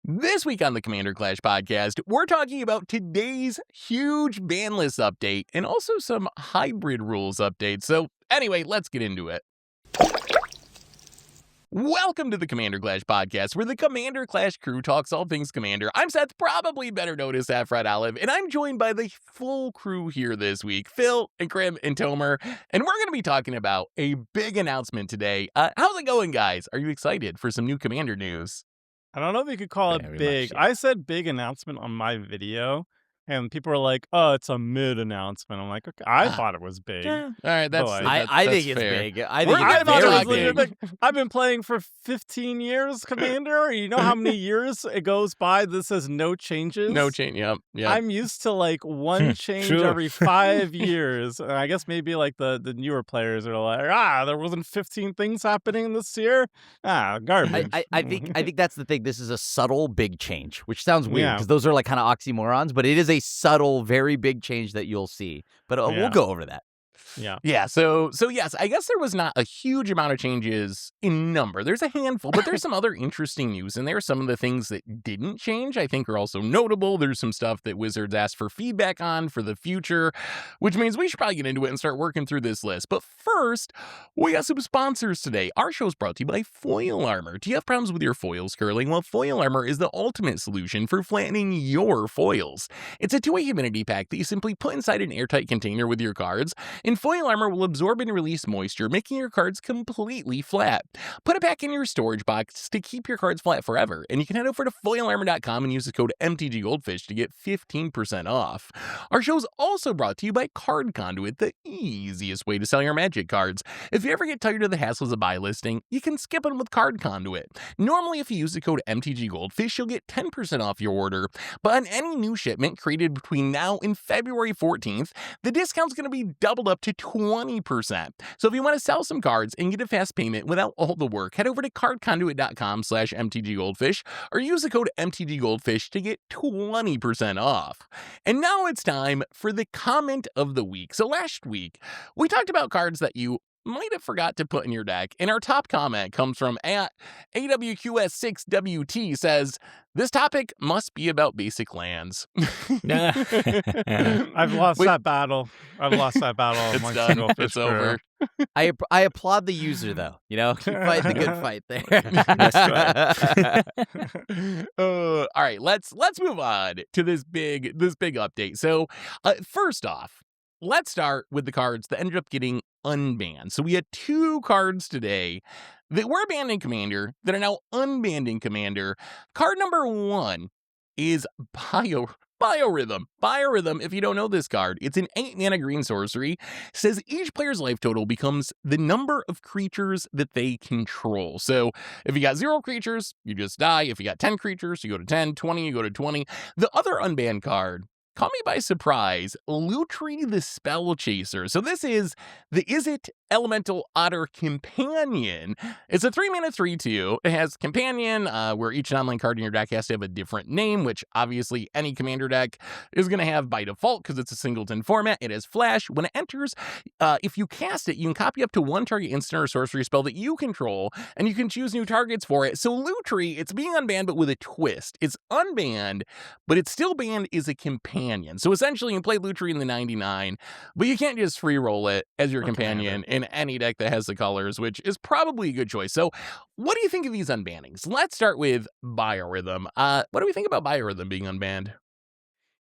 This week on the Commander Clash podcast, we're talking about today's huge ban list update and also some hybrid rules updates. So anyway, let's get into it. Welcome to the Commander Clash podcast, where the Commander Clash crew talks all things Commander. I'm Seth, probably better known as Saffron Olive, and I'm joined by the full crew here this week, Phil and Krim and Tomer, and we're going to be talking about a big announcement today. How's it going, guys? Are you excited for some new Commander news? I don't know if you could call it Very big. much, yeah. I said big announcement on my video, and people were like, "Oh, it's a mid announcement." I'm like, "Okay, I thought it was big." All right, that's Boy. I think it's fair. big. I think I it's thought it was very legit big. big. I've been playing for 15 years, Commander. You know how many years it goes by? This has no changes. No change. Yep. I'm used to like one change True. every 5 years. And I guess maybe like the newer players are like, there wasn't 15 things happening this year. Garbage. I think that's the thing. This is a subtle big change, which sounds weird Yeah. because those are like kind of oxymorons, but it is a subtle, very big change that you'll see. But Yeah. we'll go over that. Yeah. So yes, I guess there was not a huge amount of changes in number. There's a handful, but there's some other interesting news, and there are some of the things that didn't change I think are also notable. There's some stuff that Wizards asked for feedback on for the future, which means we should probably get into it and start working through this list. But first, we got some sponsors today. Our show is brought to you by Foil Armor. Do you have problems with your foils curling? Well, Foil Armor is the ultimate solution for flattening your foils. It's a two-way humidity pack that you simply put inside an airtight container with your cards, and Foil Armor will absorb and release moisture, making your cards completely flat. Put it back in your storage box to keep your cards flat forever, and you can head over to foilarmor.com and use the code MTGGoldfish to get 15% off. Our show is also brought to you by Card Conduit, the easiest way to sell your Magic cards. If you ever get tired of the hassles of buy listing, you can skip them with Card Conduit. Normally, if you use the code MTGGoldfish, you'll get 10% off your order, but on any new shipment created between now and February 14th, the discount's going to be doubled up to 20%. So if you want to sell some cards and get a fast payment without all the work, head over to cardconduit.com/MTGGoldfish or use the code MTGGoldfish to get 20% off. And now it's time for the comment of the week. So last week, we talked about cards that you might have forgot to put in your deck, and our top comment comes from at AWQS6WT says, "This topic must be about basic lands." I've lost that battle. It's It's done. It's over. I applaud the user though. You know, keep fighting the good fight there. All right, let's move on to this big update. So first off, let's start with the cards that ended up getting unbanned. So we had 2 cards today that were banned in Commander that are now unbanned in Commander. Card number 1 is Biorhythm. Biorhythm, if you don't know this card, it's an 8-mana green sorcery. Says each player's life total becomes the number of creatures that they control. So if you got 0 creatures, you just die. If you got 10 creatures, you go to 10, 20, you go to 20. The other unbanned card caught me by surprise, Lutri the Spell Chaser. So this is the Izzet Elemental Otter Companion. It's a 3-mana 3/2. It has Companion, where each non-land card in your deck has to have a different name, which obviously any Commander deck is going to have by default because it's a singleton format. It has Flash. When it enters, if you cast it, you can copy up to 1 target instant or sorcery spell that you control, and you can choose new targets for it. So Lutri, it's being unbanned, but with a twist. It's unbanned, but it's still banned as a companion. So essentially, you can play Lutri in the 99, but you can't just free roll it as your companion in any deck that has the colors, which is probably a good choice. So what do you think of these unbannings? Let's start with Biorhythm. What do we think about Biorhythm being unbanned?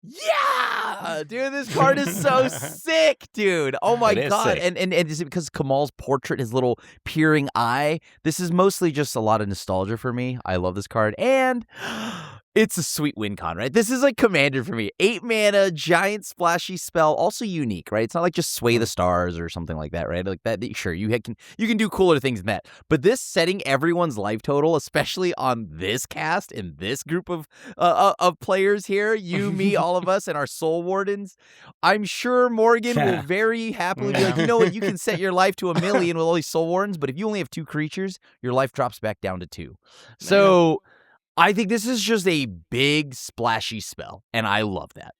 Yeah, dude, this card is so sick, dude. Oh my god. sick. And is it because Kamal's portrait, his little peering eye? This is mostly just a lot of nostalgia for me. I love this card, and it's a sweet win con, right? This is like Commander for me. 8 mana, giant splashy spell, also unique, right? It's not like just Sway the Stars or something like that, right? Like that, sure, you can do cooler things than that. But this setting everyone's life total, especially on this cast and this group of players here, you, me, all of us, and our Soul Wardens, I'm sure Morgan will very happily be like, you know what, you can set your life to 1 million with all these Soul Wardens, but if you only have 2 creatures, your life drops back down to 2. So I think this is just a big splashy spell, and I love that.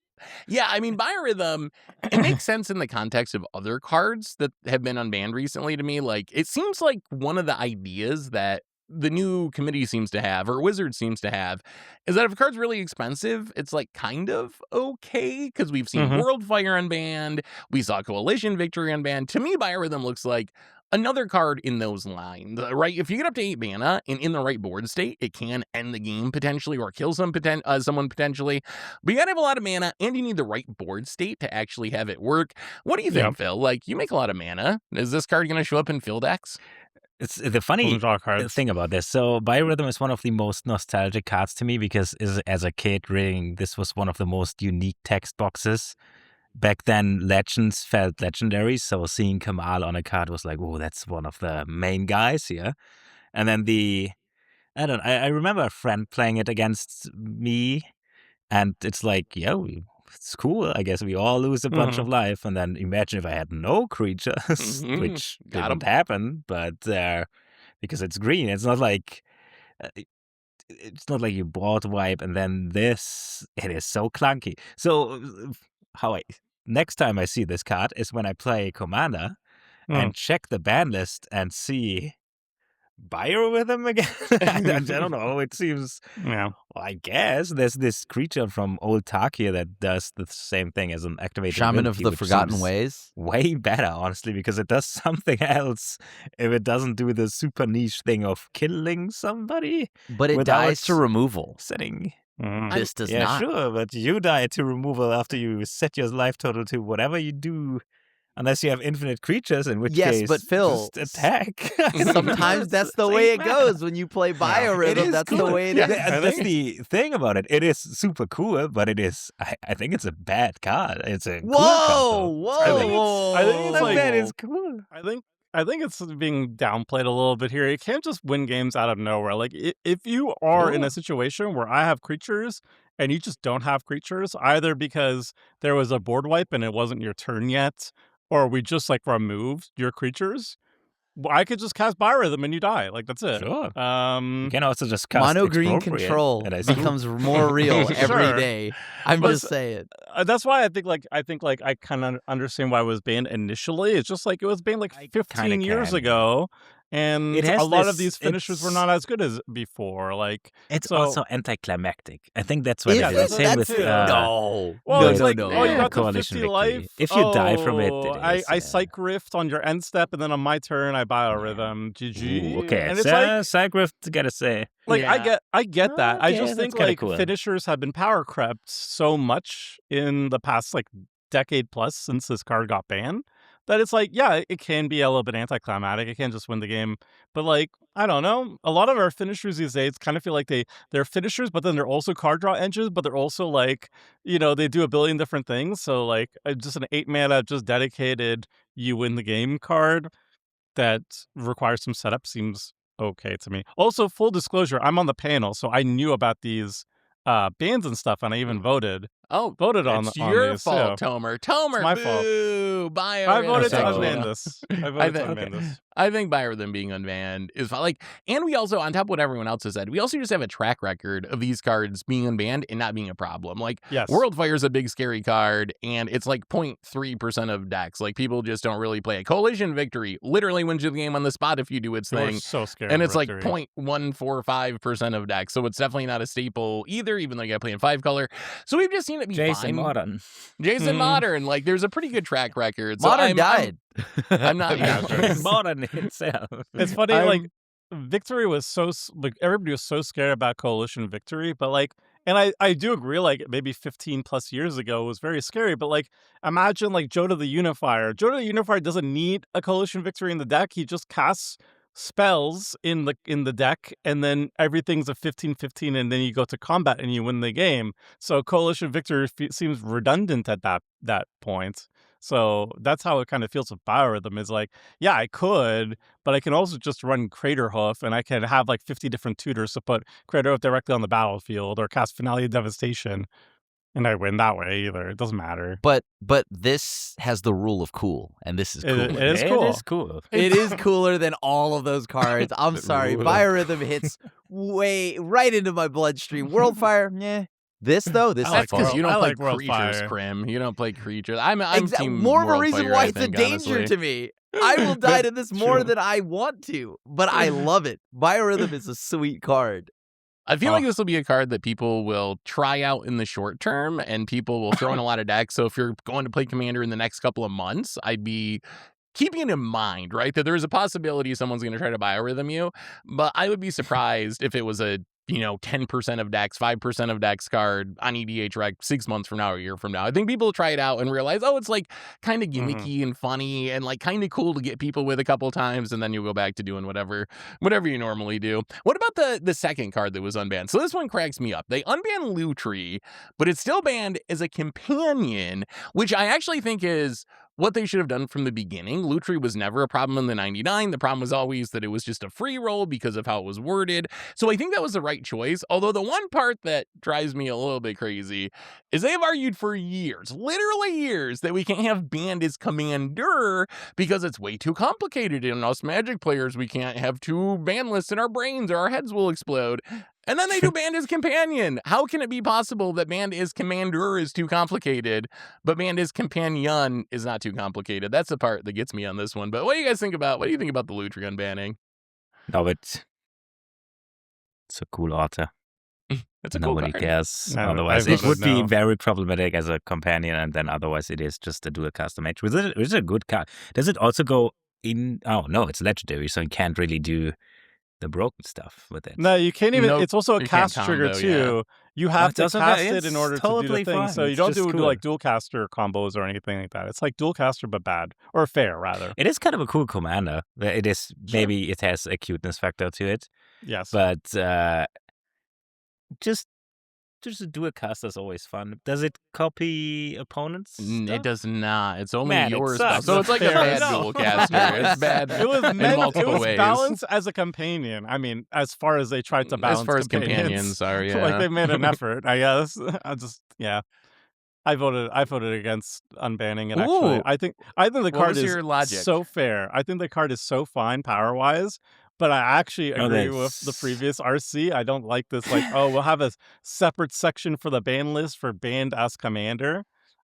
Yeah, I mean, Biorhythm, it makes sense in the context of other cards that have been unbanned recently to me. Like, it seems like one of the ideas that the new committee seems to have, or Wizard seems to have, is that if a card's really expensive, it's like kind of okay, because we've seen Mhm. Worldfire unbanned, we saw Coalition Victory unbanned. To me, Biorhythm looks like another card in those lines, right? If you get up to 8 mana and in the right board state, it can end the game potentially or kill someone potentially. But you gotta have a lot of mana and you need the right board state to actually have it work. What do you think, Yep. Phil? Like, you make a lot of mana. Is this card gonna show up in field decks? It's the funny Draw cards. thing about this. So Biorhythm is one of the most nostalgic cards to me because as a kid reading, this was one of the most unique text boxes. Back then, legends felt legendary, so seeing Kamal on a card was like, "Oh, that's one of the main guys here." And then I remember a friend playing it against me, and it's like, it's cool. I guess we all lose a bunch of life, and then imagine if I had no creatures, which Got 'em. didn't happen, but because it's green, it's not like. It's not like you board wipe and then this. It is so clunky. So next time I see this card is when I play Commander and check the ban list and see Biorhythm again. I don't know. It seems. Yeah. Well, I guess there's this creature from Old Tarkir that does the same thing as an activated Shaman of ability, the which Forgotten seems Ways. way better, honestly, because it does something else if it doesn't do the super niche thing of killing somebody But it without dies to removal. setting. This does Yeah, not. sure, but you die to removal after you set your life total to whatever you do, unless you have infinite creatures, in which Yes, case, but Phil, just attack. Sometimes that's the way it goes when you play Biorhythm. That's the way it is. That's the thing about it. It is super cool, but it is. I think it's a bad card. It's a cool card, though. Whoa! I think it's like- that is cool. I think it's being downplayed a little bit here. You can't just win games out of nowhere. Like if you are in a situation where I have creatures and you just don't have creatures, either because there was a board wipe and it wasn't your turn yet, or we just like removed your creatures, I could just cast Biorhythm and you die. Like that's it. Sure. You can also just cast Mono green Expropriate, control and I see- becomes more real every Sure. day. I'm But just saying. That's why I think I kind of understand why it was banned initially. It's just like it was banned like I 15 kinda years can. ago, and It has a lot of this- these finishers were it's- not as good as before. Like It's so, also anticlimactic. I think that's what Yeah, it is. that's- Same with that's it. No. well, no, it's no, like no. oh, you Yeah, got to Coalition 50 victory. life. If you die from it, Oh, it I is, yeah. Psych Rift on your end step, and then on my turn I Biorhythm. GG. Ooh, okay, and it's like Cycrift, gotta say. Like Yeah. I get that. I Okay, just that's think kinda like cool. finishers have been power crept so much in the past like decade plus since this card got banned that it's like, yeah, it can be a little bit anticlimactic. It can't just win the game. But like, I don't know. A lot of our finishers these days kind of feel like they're finishers, but then they're also card draw engines, but they're also like, they do a billion different things. So like just an 8 mana, just dedicated, you win the game card that requires some setup seems okay to me. Also, full disclosure, I'm on the panel, so I knew about these bans and stuff, and I even voted Oh, on it's on your these, fault, too. Tomer. Tomer, my fault. boo! Biorhythm. I voted to so- unban this. I voted to think- unban this. I think Biorhythm being unbanned is fine. Like, and we also, on top of what everyone else has said, we also just have a track record of these cards being unbanned and not being a problem. Like, Yes. Worldfire is a big scary card, and it's like 0.3% of decks. Like, people just don't really play it. Coalition Victory literally wins you the game on the spot if you do its They were thing. so scared. And of it's like Victory. 0.145% of decks. So it's definitely not a staple either, even though you got to play in 5 color. So we've just seen it be Jason fine. Modern. Jason Mhm. Modern. Like, there's a pretty good track record. So Modern I'm died. I'm not. Yeah, sure. Modern itself. It's funny, I'm- like Victory was like everybody was so scared about Coalition Victory, but like, and I do agree, like maybe 15 plus years ago it was very scary, but like imagine like Joda the Unifier. Joda the Unifier doesn't need a Coalition Victory in the deck. He just casts spells in the deck, and then everything's a 15/15, and then you go to combat and you win the game. So Coalition Victory seems redundant at that point. So that's how it kind of feels with Biorhythm is like, yeah, I could, but I can also just run Craterhoof, and I can have like 50 different tutors to put Craterhoof directly on the battlefield or cast Finale of Devastation, and I win that way either. It doesn't matter. But this has the rule of cool, and this is cool. It is cool. It is cool. It is cooler than all of those cards. I'm sorry. Ooh. Biorhythm hits way right into my bloodstream. Worldfire, yeah. This though, I this is like That's because fun. you I don't play like creatures, Worldfire. Crim. You don't play creatures. I'm team More of a World reason Fire, why I it's a think, danger honestly. to me. I will die to this more true. than I want to, but I love it. Biorhythm is a sweet card. I feel Oh. like this will be a card that people will try out in the short term, and people will throw in a lot of decks. So if you're going to play Commander in the next couple of months, I'd be keeping it in mind, right? That there's a possibility someone's going to try to biorhythm you, but I would be surprised if it was a 10% of decks, 5% of decks card on EDH Rec 6 months from now or a year from now. I think people will try it out and realize, oh, it's like kind of gimmicky and funny and like kind of cool to get people with a couple times, and then you'll go back to doing whatever you normally do. What about the second card that was unbanned? So this one cracks me up. They unbanned Lutri, but it's still banned as a companion, which I actually think is what they should have done from the beginning. Lutri was never a problem in the 99. The problem was always that it was just a free roll because of how it was worded. So I think that was the right choice. Although the one part that drives me a little bit crazy is they've argued for years, literally years, that we can't have banned as commander because it's way too complicated. And us Magic players, we can't have two ban lists in our brains or our heads will explode. And then they do banned as companion. How can it be possible that banned as commander is too complicated, but banned as companion is not too complicated? That's the part that gets me on this one. But what do you guys think about? What do you think about the Lutri unbanning? No, it's a cool author. It's a cool Nobody card. cares. I Otherwise, voted it would be no. very problematic as a companion, and then otherwise it is just a dual caster mage. Which is a good card. Does it also go in? Oh no, it's legendary, so you can't really do the broken stuff with it. No, you can't even. Nope, It's also a you can't cast trigger combo, too. You have it's to also cast got- it in it's order to do totally the thing. fine. So you It's don't just do cool. like dual caster combos or anything like that. It's like dual caster but bad or fair rather. It is kind of a cool commander. It is maybe it has a cuteness factor to it, Yes. but just a dual caster is always fun. Does it copy opponents? It stuff? does not. It's only Man, it your stuff. sucks. So it's like a Fair bad enough. dual caster. It's bad It was in meant, it multiple was ways. balanced as a companion. I mean, as far as they tried to balance As far as companions. companions are, yeah. Like they made an effort, I guess. I voted against unbanning it. Actually, Ooh. I think the What card was is your logic? so fair. I think the card is so fine power wise, but I actually Oh, agree with the that's- previous RC. I don't like this. Like, oh, we'll have a separate section for the ban list for banned as commander.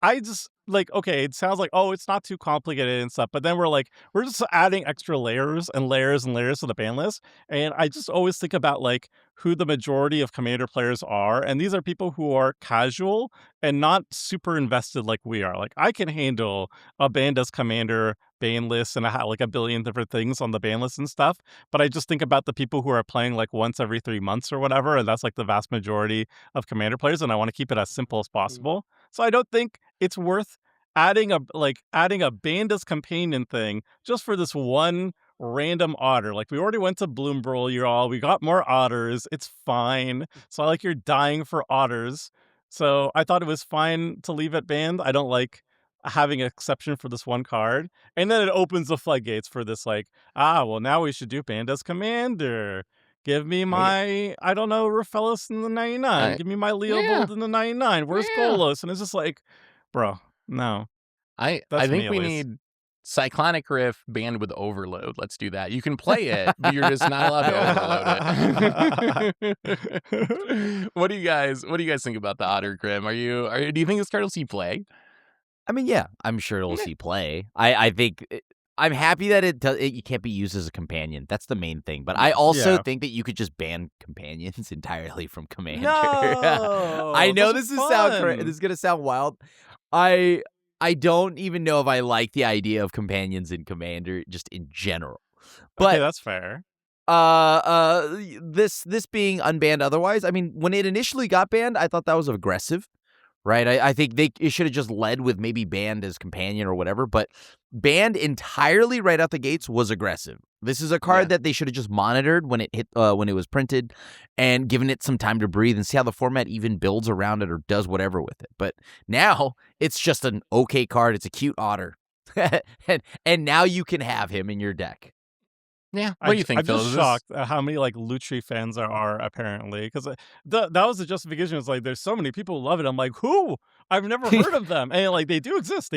I just like, okay, it sounds like, oh, it's not too complicated and stuff, but then we're just adding extra layers and layers and layers to the ban list. And I just always think about like who the majority of commander players are. And these are people who are casual and not super invested like we are. Like I can handle a banned as commander ban list and I have like a billion different things on the ban list and stuff. But I just think about the people who are playing like once every 3 months or whatever. And that's like the vast majority of commander players. And I want to keep it as simple as possible. So I don't think it's worth adding a band as companion thing just for this one random otter. Like we already went to Bloomburl, we got more otters. It's fine. So like you're dying for otters. So I thought it was fine to leave it banned. I don't like having an exception for this one card. And then it opens the floodgates for this like, well now we should do banned as commander. Give me my, I don't know, Raphaelis in the 99. Give me my Leovold in the 99. Where's Golos? And it's just like, bro, no. I That's me, think at we least. need Cyclonic Riff banned with Overload. Let's do that. You can play it, but you're just not allowed to overload it. What do you guys think about the Otter Grim? Do you think this card will see play? I mean, yeah, I'm sure it'll Yeah. see play. I think I'm happy that it can't be used as a companion. That's the main thing. But I also Yeah. think that you could just ban companions entirely from Commander. No, I know those this are is fun. this is gonna sound wild. I don't even know if I like the idea of companions in Commander just in general. But Okay, that's fair. this being unbanned otherwise, I mean, when it initially got banned, I thought that was aggressive. Right, I think it should have just led with maybe banned as companion or whatever, but banned entirely right out the gates was aggressive. This is a card that they should have just monitored when it hit when it was printed, and given it some time to breathe and see how the format even builds around it or does whatever with it. But now it's just an okay card. It's a cute otter, and now you can have him in your deck. Yeah. What do you think, I'm Phil? just Is this- shocked at how many like Lutri fans there are apparently, because that was the justification. It's like there's so many people who love it. I'm like, who? I've never heard of them, and like they do exist.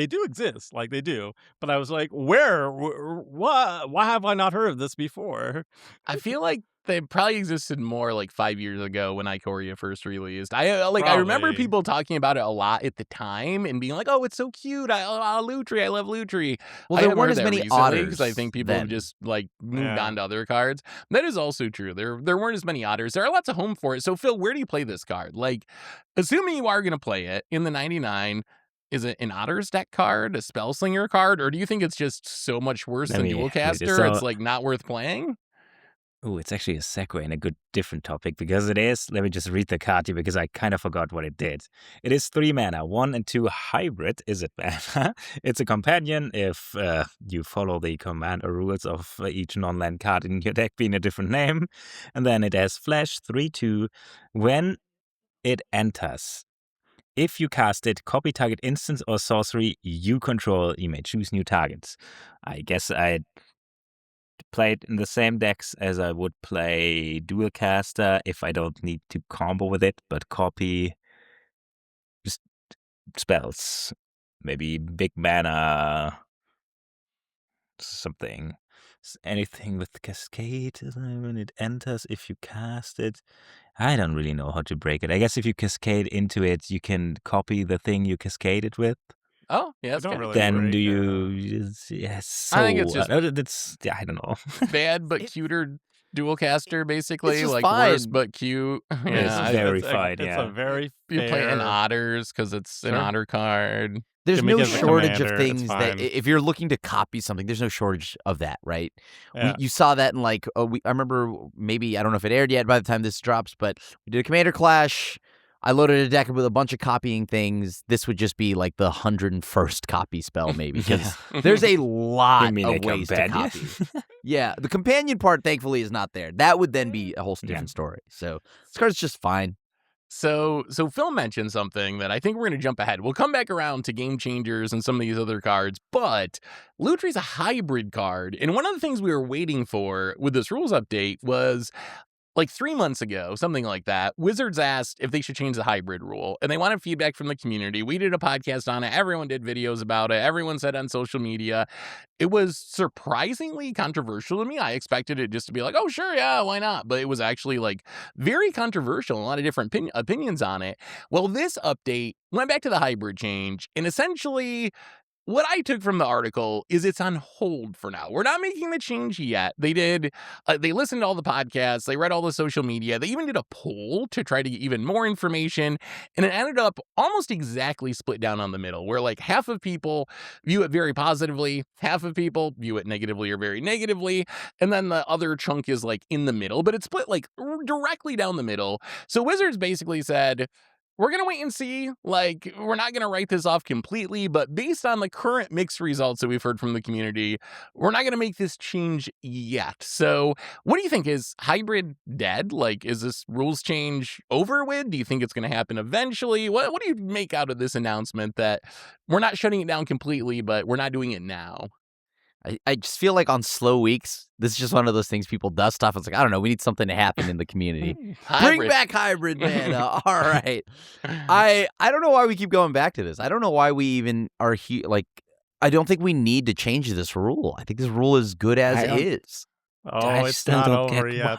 Like they do. But I was like, where? Why have I not heard of this before? I feel like They probably existed more like 5 years ago when Ikoria first released. I remember Probably. people talking about it a lot at the time and being like, "Oh, it's so cute. Lutri, I love Lutri." Well, I there haven't weren't heard as that many recently because I otters think people have then. just like moved Yeah. on to other cards. That is also true. There weren't as many otters. There are lots of home for it. So Phil, where do you play this card? Like, assuming you are going to play it in the 99, is it an Otters deck card, a Spellslinger card, or do you think it's just so much worse Let than me read this. Dualcaster? It's like not worth playing? Oh, it's actually a segue in a good different topic because it is. Let me just read the card here because I kind of forgot what it did. It is 3 mana, 1 and 2 hybrid. Is it mana? It's a companion if you follow the commander rules of each non-land card in your deck being a different name. And then it has flash 3/2. When it enters, if you cast it, copy target instance or sorcery you control. You may choose new targets. I guess I played in the same decks as I would play Dualcaster if I don't need to combo with it, but copy just spells. Maybe big mana, something. Anything with Cascade when it enters, if you cast it. I don't really know how to break it. I guess if you cascade into it, you can copy the thing you cascaded with. Oh, yeah, that's don't kind of really cool. Then break do it. you? Yes. So I think it's just that's I don't know. bad but cuter Dualcaster, basically. just Like worse fine. but cute. It's Yeah, very it's fine, a yeah. very you play an fair. Otters because it's an Sure. Otter card. There's Can make no it as a shortage of commander, it's things that fine. if you're looking to copy something, there's no shortage of that, right? Yeah. You saw that in like I remember maybe I don't know if it aired yet by the time this drops, but we did a Commander Clash. I loaded a deck with a bunch of copying things. This would just be like the 101st copy spell, maybe, because there's a lot You mean of a ways to companion? copy. Yeah, the companion part, thankfully, is not there. That would then be a whole Yeah. different story. So this card's just fine. So Phil mentioned something that I think we're going to jump ahead. We'll come back around to Game Changers and some of these other cards, but Lutri's a hybrid card. And one of the things we were waiting for with this rules update was like 3 months ago, something like that, Wizards asked if they should change the hybrid rule, and they wanted feedback from the community. We did a podcast on it. Everyone did videos about it. Everyone said on social media. It was surprisingly controversial to me. I expected it just to be like, oh, sure, yeah, why not? But it was actually like very controversial, a lot of different opinions on it. Well, this update went back to the hybrid change, and essentially what I took from the article is it's on hold for now. We're not making the change yet. They listened to all the podcasts, they read all the social media, they even did a poll to try to get even more information, and it ended up almost exactly split down on the middle, where like half of people view it very positively, half of people view it negatively or very negatively, and then the other chunk is like in the middle, but it's split like directly down the middle. So Wizards basically said, we're going to wait and see. Like, we're not going to write this off completely, but based on the current mixed results that we've heard from the community, we're not going to make this change yet. So, what do you think? Is hybrid dead? Like, is this rules change over with? Do you think it's going to happen eventually? What do you make out of this announcement that we're not shutting it down completely, but we're not doing it now? I just feel like on slow weeks, this is just one of those things people dust off. It's like, I don't know, we need something to happen in the community. Bring back hybrid mana. All right. I don't know why we keep going back to this. I don't know why we even are here. Like, I don't think we need to change this rule. I think this rule is good as is. Oh, it's still not don't over get yet.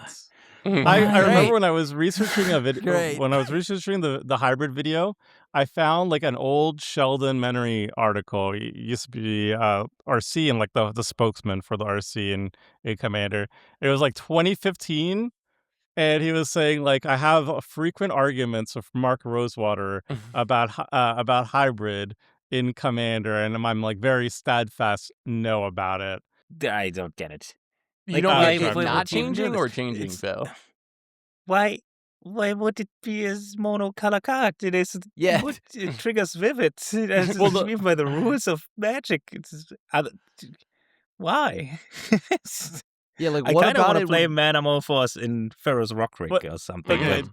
Mhm. I Great. remember when I was researching a video, Great. when I was researching the hybrid video, I found like an old Sheldon Menery article. He used to be RC and like the spokesman for the RC and a commander. It was like 2015, and he was saying like, I have frequent arguments with Mark Rosewater about hybrid in Commander, and I'm like very steadfast no about it. I don't get it. You Like, don't why- get it why not would you do changing this? or changing, It's- Phil? Why would it be a monocolor card? It is Yeah. it triggers vivid. It's Well, the- even by the rules of magic. It's why? Yeah, like, I what kind of about want to it? play Manamorphos in Pharaoh's Rockrick But- or something. okay, but-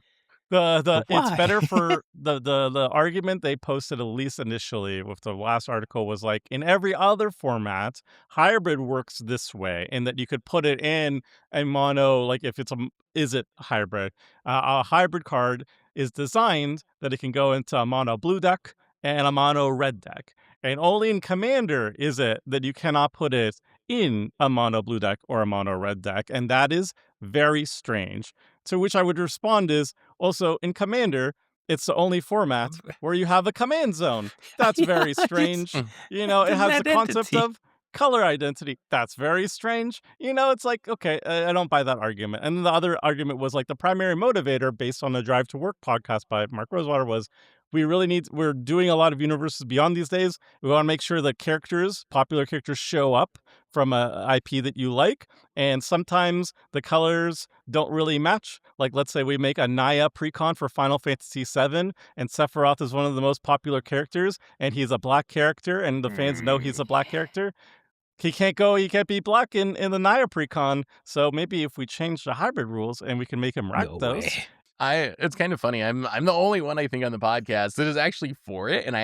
The it's why? better for the argument they posted, at least initially with the last article, was like, in every other format, hybrid works this way, in that you could put it in a mono, like if it's is it hybrid? A hybrid card is designed that it can go into a mono blue deck and a mono red deck. And only in Commander is it that you cannot put it in a mono blue deck or a mono red deck. And that is very strange. To which I would respond is, also in Commander, it's the only format where you have a command zone. That's very Yeah, strange. You know, it's it an has the concept identity. of color identity. That's very strange. You know, it's like, okay, I don't buy that argument. And then the other argument was like the primary motivator based on the Drive to Work podcast by Mark Rosewater was we're doing a lot of universes beyond these days. We want to make sure that popular characters show up from a IP that you like. And sometimes the colors don't really match. Like, let's say we make a Naya precon for Final Fantasy VII, and Sephiroth is one of the most popular characters, and he's a black character, and the fans know he's a black character. He can't be black in the Naya precon. So maybe if we change the hybrid rules and we can make him No Rakdos. way. It's kind of funny. I'm the only one I think on the podcast that is actually for it, and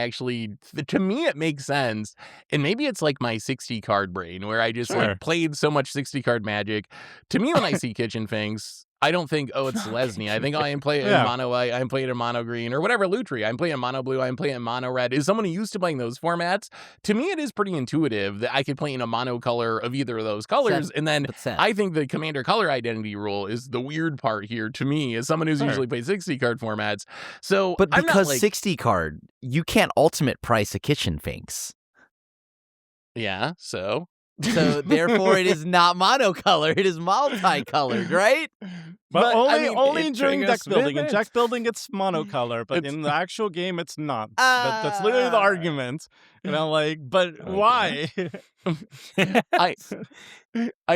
to me it makes sense. And maybe it's like my 60 card brain where I just Sure. like played so much 60 card Magic. To me, when I see Kitchen Finks, I don't think, oh, it's Lesney. I think, oh, I'm playing Yeah. mono white, I'm playing in mono green, or whatever, Lutri. I'm playing mono blue, I'm playing mono red. Is someone who used to playing those formats? To me, it is pretty intuitive that I could play in a mono color of either of those colors. And then But Seth, I think the Commander color identity rule is the weird part here to me, as someone who's Sure. usually played 60 card formats. So, but I'm not because like, 60 card, you can't ultimate price a Kitchen Finks. yeah, so. So therefore, it is not monocolored; it is multicolored, right? But only it during deck triggers building. In with deck it. building, it's monocolor, but It's- in the actual game, it's not. That's literally the argument. And I'm like, but why? I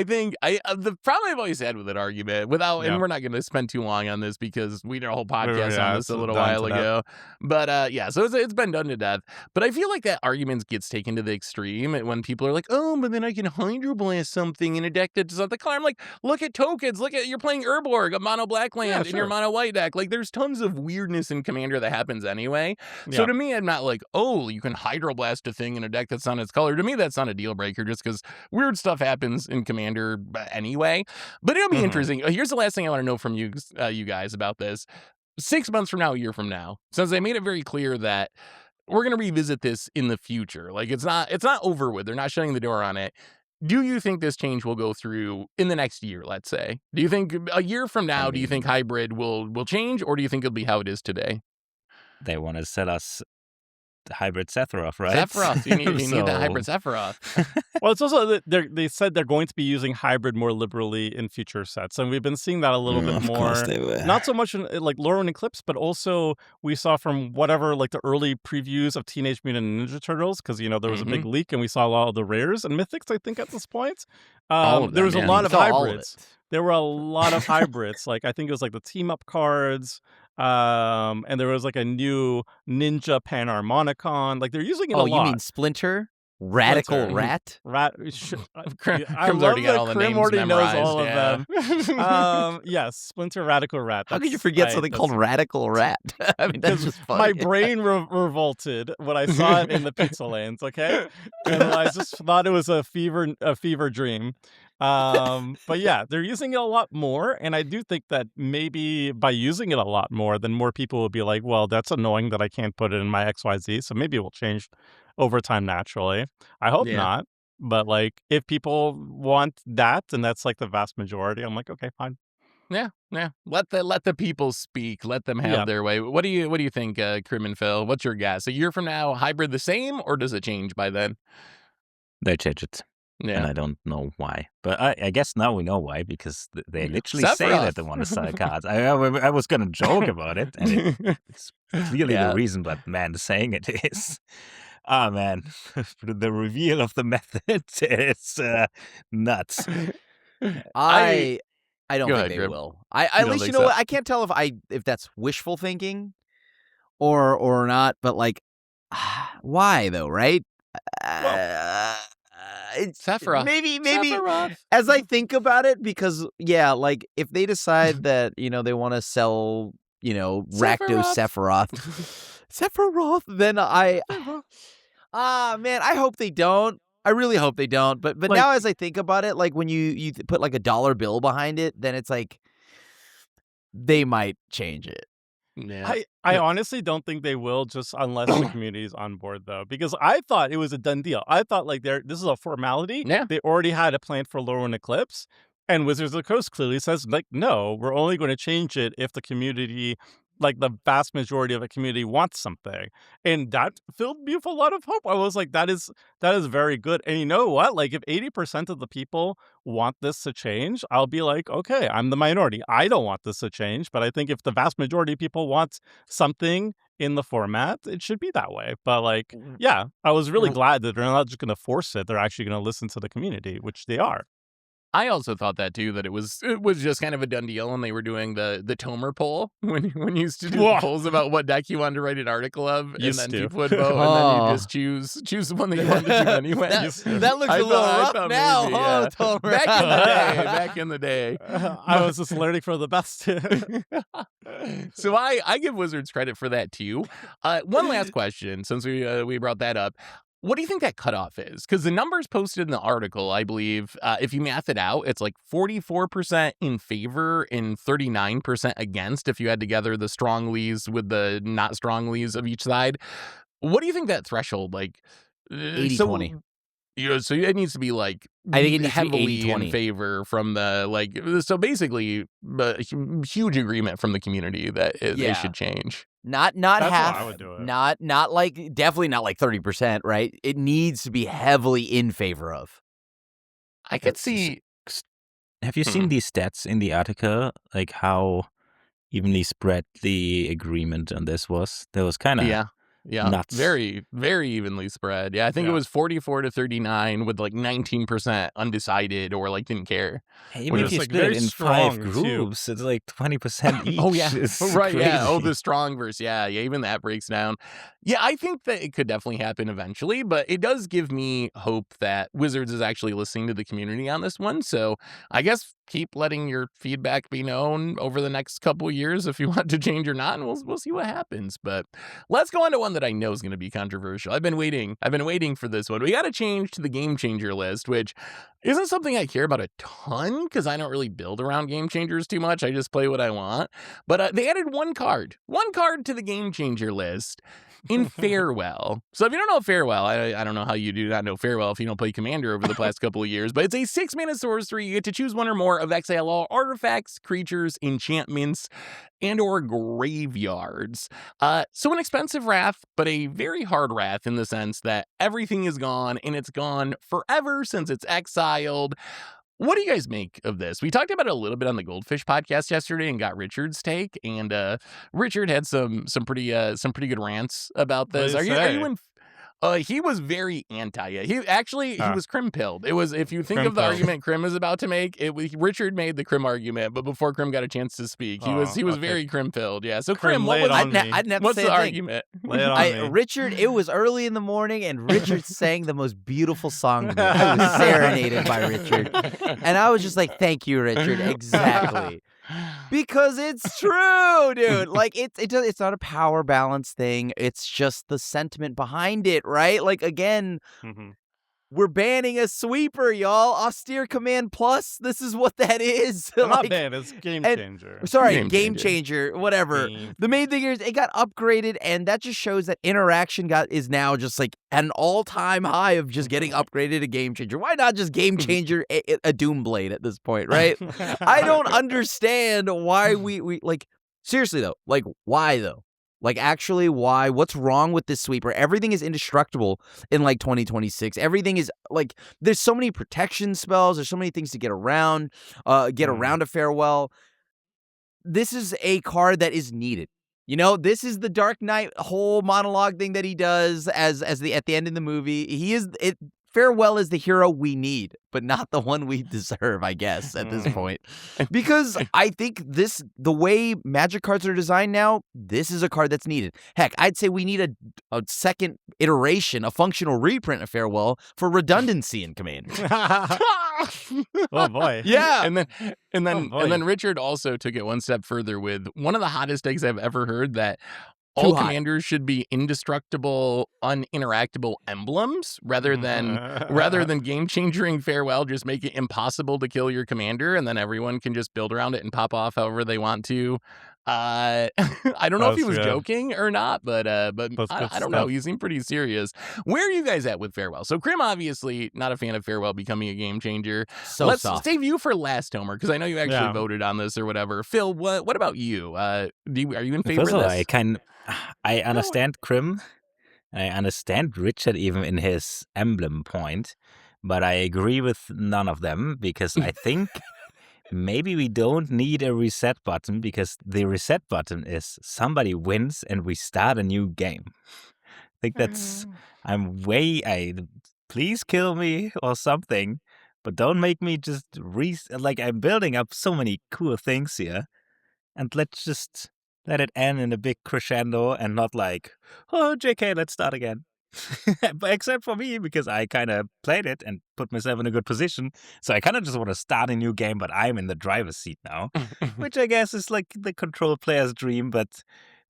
think the problem I've always had with that argument, Yeah. and we're not going to spend too long on this because we did a whole podcast Yeah, on this it's a little done while to death. ago. But yeah, so it's been done to death. But I feel like that argument gets taken to the extreme when people are like, oh, but then I can hydroblast something in a deck that does not the color. I'm like, look at tokens. Look at, you're playing Urborg, a mono black land in your sure. mono white deck. Like, there's tons of weirdness in Commander that happens anyway. So Yeah. to me, I'm not like, oh, you can hydroblast a thing in a deck that's not its color. To me, that's not a deal breaker just because weird stuff happens in Commander anyway. But it'll be Mhm. interesting. Here's the last thing I want to know from you guys about this. 6 months from now, a year from now, since they made it very clear that we're going to revisit this in the future. Like, it's not over with. They're not shutting the door on it. Do you think this change will go through in the next year, let's say? Do you think a year from now, do you think hybrid will change, or do you think it'll be how it is today? They want to sell us the hybrid Sephiroth, right? Sephiroth. You need that hybrid So- Sephiroth. Well, it's also that they said they're going to be using hybrid more liberally in future sets, and we've been seeing that a little bit Of more. course they will. Not so much in like Lore and Eclipse, but also we saw from whatever like the early previews of Teenage Mutant Ninja Turtles, because there was a big leak and we saw a lot of the rares and mythics. I think at this point, All of there them, was a yeah. lot You of saw all of hybrids. it. There were a lot of hybrids. Like I think it was like the team up cards. And there was like a new Ninja Panharmonicon. Like they're using it a Oh, lot. you mean Splinter? Radical Splinter. Rat? Crim's I love already got that all the Crim names already knows memorized, all yeah. of them. Yes, Splinter Radical Rat. How could you That's- forget something that's- called Radical Rat? I mean, that's just funny. My brain revolted when I saw it in the Pizza Lands, okay? And I just thought it was a fever dream. But yeah, they're using it a lot more, and I do think that maybe by using it a lot more, then more people will be like, well, that's annoying that I can't put it in my XYZ, so maybe it will change over time naturally. I hope Yeah. not. But like if people want that, and that's like the vast majority, I'm like, okay, fine. Yeah. Let the people speak. Let them have Yeah. their way. What do you think, Crim and Phil? What's your guess? A year from now, hybrid the same, or does it change by then? They change it. And Yeah. I don't know why. But I guess now we know why, because they literally say Sephiroth. that they want to sell cards. I was going to joke about it, and it's clearly Yeah. the reason what man is saying it is. Ah, man. The reveal of the method is nuts. I don't Go think ahead, they Grim. will. I You at don't least think you know so? what? I can't tell if that's wishful thinking or not, but like why though, right? It's Sephiroth. maybe Sephiroth. as I think about it, because yeah, like if they decide that they want to sell Rakdos Sephiroth, then man, I hope they don't. I really hope they don't. But Like- now as I think about it, like when you put like a dollar bill behind it, then it's like they might change it. Yeah. I honestly don't think they will, just unless the community is on board, though, because I thought it was a done deal. I thought like this is a formality. Yeah. They already had a plan for Lore and Eclipse, And Wizards of the Coast clearly says, like, no, we're only going to change it if the community, like the vast majority of the community wants something. And that filled me with a lot of hope. I was like, that is very good. And you know what? Like, if 80% of the people want this to change, I'll be like, okay, I'm the minority. I don't want this to change. But I think if the vast majority of people want something in the format, it should be that way. But like, yeah, I was really glad that they're not just going to force it. They're actually going to listen to the community, which they are. I also thought that too, that it was just kind of a done deal, and they were doing the Tomer poll when you used to do the polls about what deck you wanted to write an article of, and then people would vote, and then you just choose the one that you wanted to do anyway. That looks a little rough now, maybe, yeah. Tomer. Back in the day. I was just learning from the best. So I give Wizards credit for that too. One last question, since we brought that up. What do you think that cutoff is? Because the numbers posted in the article, I believe, if you math it out, it's like 44% in favor and 39% against if you had together the strong leads with the not strong leads of each side. What do you think that threshold, like... 80-20. So it needs to be like I think it needs to be heavily 80-20. in favor from the, like, so basically huge agreement from the community that they should change. Not That's half. how I would do it. Not like, definitely not like 30%, right? It needs to be heavily in favor of. I could see. Have you seen these stats in the article? Like how evenly spread the agreement on this was? That was kind of nuts. Very, very evenly spread. Yeah, I think it was 44-39 with like 19% undecided or like didn't care. Even if you like split very it in strong, 5 groups, it's like 20% each. Oh, yeah. It's Right, yeah. Oh, crazy. the strong verse. Yeah, even that breaks down. Yeah, I think that it could definitely happen eventually, but it does give me hope that Wizards is actually listening to the community on this one. So I guess keep letting your feedback be known over the next couple years if you want to change or not, and we'll see what happens. But let's go on to one that I know is going to be controversial. I've been waiting for this one. We got to change to the game changer list, which isn't something I care about a ton because I don't really build around game changers too much. I just play what I want. But they added one card to the game changer list in Farewell. So if you don't know Farewell, I don't know how you do not know Farewell if you don't play Commander over the past couple of years, but it's a 6-mana sorcery. You get to choose one or more of exile all artifacts, creatures, enchantments, and or graveyards. So an expensive wrath, but a very hard wrath in the sense that everything is gone, and it's gone forever since it's exiled. What do you guys make of this? We talked about it a little bit on the Goldfish podcast yesterday and got Richard's take, and Richard had some pretty good rants about this. Are you in? He was very anti it. He was Krim-pilled. It was, if you think of the argument Krim is about to make, Richard made the Krim argument, but before Krim got a chance to speak, he was very Krim-pilled. Yeah. So Krim, lay it on me. what's the argument? Lay it on me. Richard, it was early in the morning, and Richard sang the most beautiful song to me. I was serenaded by Richard, and I was just like, "Thank you, Richard." Exactly. Because it's true, dude. Like it's not a power balance thing. It's just the sentiment behind it, right? Like again, we're banning a sweeper, y'all. Austere Command Plus. This is what that is. Not ban, it's Game Changer. Sorry, Game Changer. Whatever. The main thing is it got upgraded, and that just shows that interaction is now just like an all-time high of just getting upgraded to Game Changer. Why not just Game Changer a Doomblade at this point, right? I don't understand why we like, seriously though, like why though? Like, actually, why? What's wrong with this sweeper? Everything is indestructible in, like, 2026. Everything is, like, there's so many protection spells. There's so many things to get around a Farewell. This is a card that is needed. You know, this is the Dark Knight whole monologue thing that he does at the end of the movie. Farewell is the hero we need, but not the one we deserve, I guess, at this point. Because I think the way Magic cards are designed now, this is a card that's needed. Heck, I'd say we need a second iteration, a functional reprint of Farewell for redundancy in Commander. Oh boy. Yeah. And then Richard also took it one step further with one of the hottest takes I've ever heard, that all commanders should be indestructible, uninteractable emblems rather than game-changing Farewell. Just make it impossible to kill your commander, and then everyone can just build around it and pop off however they want to. I don't know if he That's was good. joking or not, but That's good I don't know. stuff. He seemed pretty serious. Where are you guys at with Farewell? So Krim obviously not a fan of Farewell becoming a game changer. So Let's soft. save you for last, Homer, because I know you actually Yeah. voted on this or whatever. Phil, what about you? Are you in favor First of of all, this? I understand Krim. I understand Richard even in his emblem point, but I agree with none of them because I think maybe we don't need a reset button because the reset button is somebody wins and we start a new game. I think that's please kill me or something, but don't make me just I'm building up so many cool things here, and let's just let it end in a big crescendo and not like, oh, JK, let's start again. But except for me, because I kind of played it and put myself in a good position. So I kind of just want to start a new game, but I'm in the driver's seat now, which I guess is like the control player's dream, but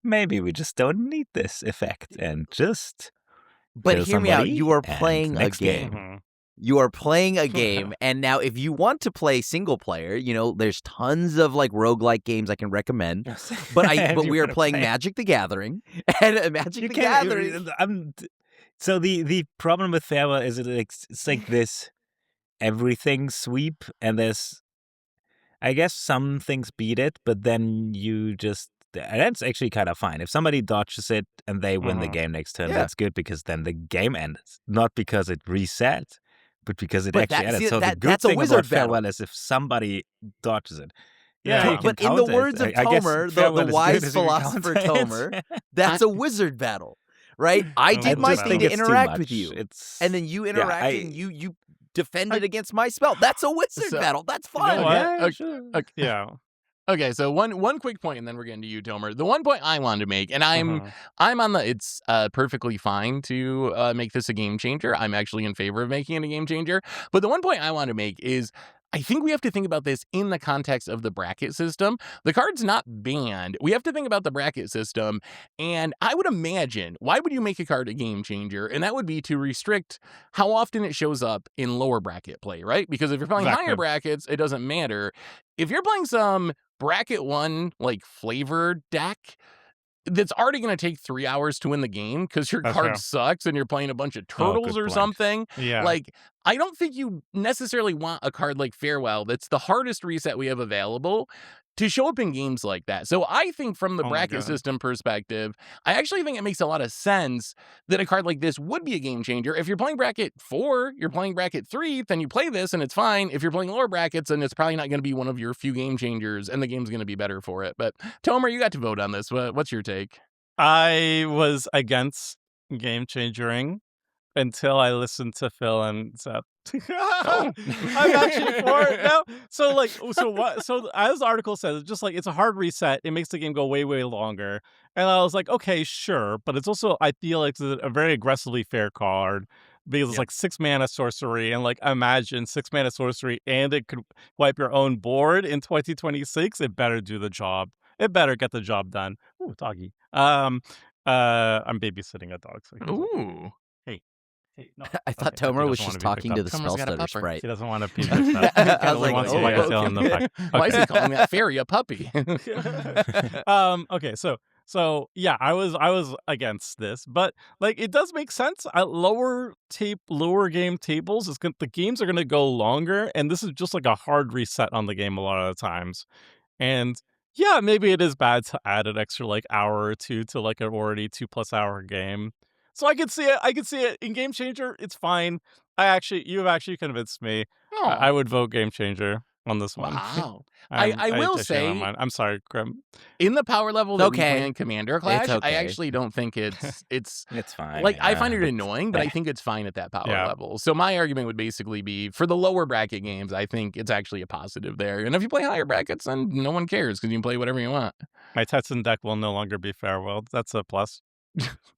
maybe we just don't need this effect and just But kill hear me out. somebody You are and playing a next game. Mhm. You are playing a game, and now if you want to play single player, there's tons of like roguelike games I can recommend. But And you we are wanna playing play- Magic the Gathering, and Magic You the can't. Gathering. So the problem with Farewell is it's like this everything sweep, and there's I guess some things beat it, but then you just and that's actually kind of fine. If somebody dodges it and they win the Mhm. game next turn, Yeah. that's good because then the game ends, not because it reset, but because it But actually ended. So the that's good a thing wizard about Farewell battle. is if somebody dodges it. Yeah. Yeah, you can But in the counter words it. of I guess Tomer, the Farewell is good wise as you can philosopher counter it. Tomer, that's a wizard battle, right? I I did love my that. thing think to it's too interact much. with you, It's and then you interact and you defended I- against my spell. That's a wizard So- battle. That's You know fun. what? yeah, Okay. sure. Okay. Yeah. Okay, so one quick point, and then we're getting to you, Tomer. The one point I wanted to make, and I'm on the it's perfectly fine to make this a game changer. I'm actually in favor of making it a game changer. But the one point I want to make is I think we have to think about this in the context of the bracket system. The card's not banned. We have to think about the bracket system. And I would imagine, why would you make a card a game changer? And that would be to restrict how often it shows up in lower bracket play, right? Because if you're playing higher Exactly. brackets, it doesn't matter. If you're playing some bracket one, like flavor deck, that's already going to take 3 hours to win the game because your That's card fair. sucks and you're playing a bunch of Oh, turtles good or point. something. Yeah. Like, I don't think you necessarily want a card like Farewell that's the hardest reset we have available to show up in games like that. So I think from the Oh my bracket God. system perspective, I actually think it makes a lot of sense that a card like this would be a game changer. If you're playing bracket 4, you're playing bracket 3, then you play this and it's fine. If you're playing lower brackets, then it's probably not going to be one of your few game changers and the game's going to be better for it. But Tomer, you got to vote on this. What's your take? I was against game changering until I listened to Phil and said, I'm actually for it now. So as the article says, it's just like it's a hard reset. It makes the game go way, way longer. And I was like, okay, sure. But it's also, I feel like it's a very aggressively fair card because it's Yep. like 6 mana sorcery. And like, imagine 6 mana sorcery and it could wipe your own board in 2026. It better do the job. It better get the job done. Ooh, doggy. I'm babysitting a dog. So Ooh. Hey, no. I thought Okay, he Tomer was doesn't wanna just be picked talking to up. the Tomer's spell got a stutter pupper. sprite. He doesn't want to be picked up. I He was like, wants oh, to get okay. tail in the back. Why is he Okay. calling that fairy a puppy? Okay, so yeah, I was against this, but like it does make sense. Lower game tables the games are gonna go longer, and this is just like a hard reset on the game a lot of the times. And yeah, maybe it is bad to add an extra like hour or two to like an already 2+ hour game. So I could see it. I could see it in Game Changer. It's fine. You've actually convinced me. I would vote Game Changer on this one. Wow. I will changed my say, mind. I'm sorry, Grim. in the power level that we Okay. play in Commander Clash, I okay. actually don't think it's It's fine. like I find it but- annoying, but I think it's fine at that power Yeah. level. So my argument would basically be for the lower bracket games, I think it's actually a positive there. And if you play higher brackets, then no one cares because you can play whatever you want. My Tetsun deck will no longer be Farewell. That's a plus.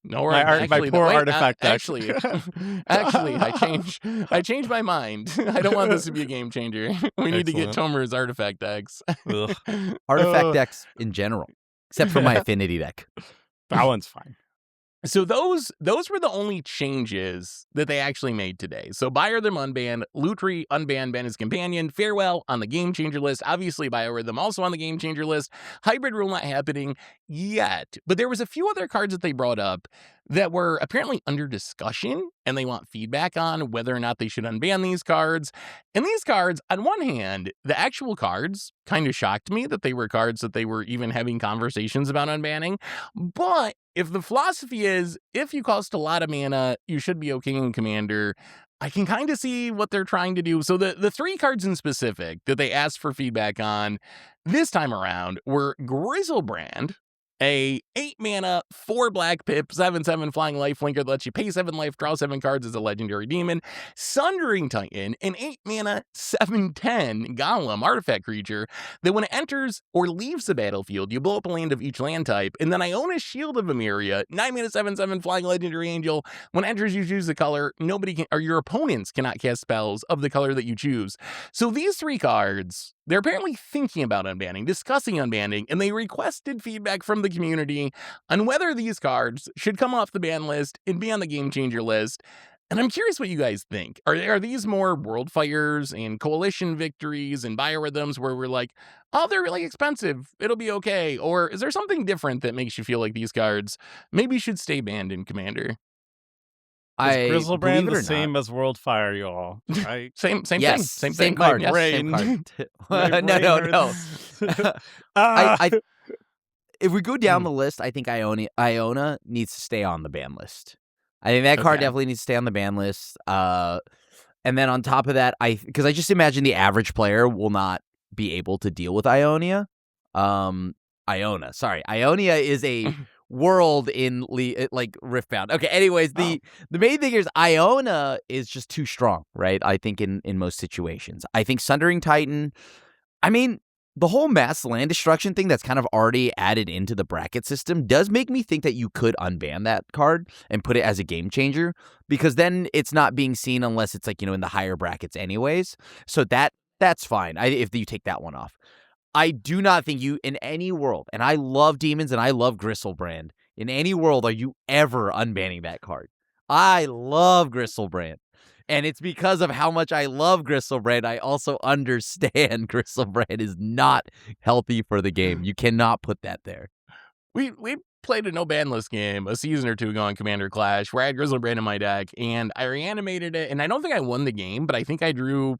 No, My actually, poor wait, artifact deck. Actually, I changed my mind. I don't want this to be a game changer. We need to get Excellent. Tomer's artifact decks. Ugh. Artifact decks in general, except for my affinity deck. That one's fine. So those were the only changes that they actually made today. So Biorhythm unbanned, Lutri unbanned, ban his companion, Farewell on the game changer list. Obviously Biorhythm also on the game changer list. Hybrid rule not happening yet. But there was a few other cards that they brought up that were apparently under discussion, and they want feedback on whether or not they should unban these cards. And these cards, on one hand, the actual cards kind of shocked me that they were cards that they were even having conversations about unbanning. But if the philosophy is, if you cost a lot of mana, you should be okay in Commander, I can kind of see what they're trying to do. So the 3 cards in specific that they asked for feedback on this time around were Grizzlebrand, a 8 mana, 4 black pip, 7/7 flying lifelinker that lets you pay 7 life, draw 7 cards as a legendary demon. Sundering Titan, an 8 mana, 7/10 golem artifact creature that when it enters or leaves the battlefield, you blow up a land of each land type. And then Iona Shield of Emeria, 9 mana, 7/7 flying legendary angel. When it enters, you choose the color. Nobody can, or your opponents cannot cast spells of the color that you choose. So these 3 cards, they're apparently thinking about unbanning, discussing unbanning, and they requested feedback from the community on whether these cards should come off the ban list and be on the game changer list. And I'm curious what you guys think. Are these more world fires and coalition victories and biorhythms where we're like, oh, they're really expensive, it'll be okay? Or is there something different that makes you feel like these cards maybe should stay banned in Commander? Is I Grizzlebrand believe it the or same not. as Worldfire, y'all? Right? Same Yes, thing. same thing. card. Yes. Same Brain. card. My no. brain hurts. I if we go down Hmm. the list, I think Iona needs to stay on the ban list. I think that card Okay. definitely needs to stay on the ban list. And then on top of that, because I just imagine the average player will not be able to deal with Ionia. Ionia is a world in like Riftbound. Okay, anyways, the main thing is Iona is just too strong, right? I think in most situations. I think Sundering Titan, I mean, the whole mass land destruction thing that's kind of already added into the bracket system does make me think that you could unban that card and put it as a game changer, because then it's not being seen unless it's like, in the higher brackets anyways. So that's fine if you take that one off. I do not think you, in any world, and I love demons and I love Grizzlebrand, in any world are you ever unbanning that card. I love Grizzlebrand. And it's because of how much I love Grizzlebrand, I also understand Grizzlebrand is not healthy for the game. You cannot put that there. We played a no ban list game a season or two ago on Commander Clash where I had Grizzlebrand in my deck and I reanimated it, and I don't think I won the game, but I think I drew,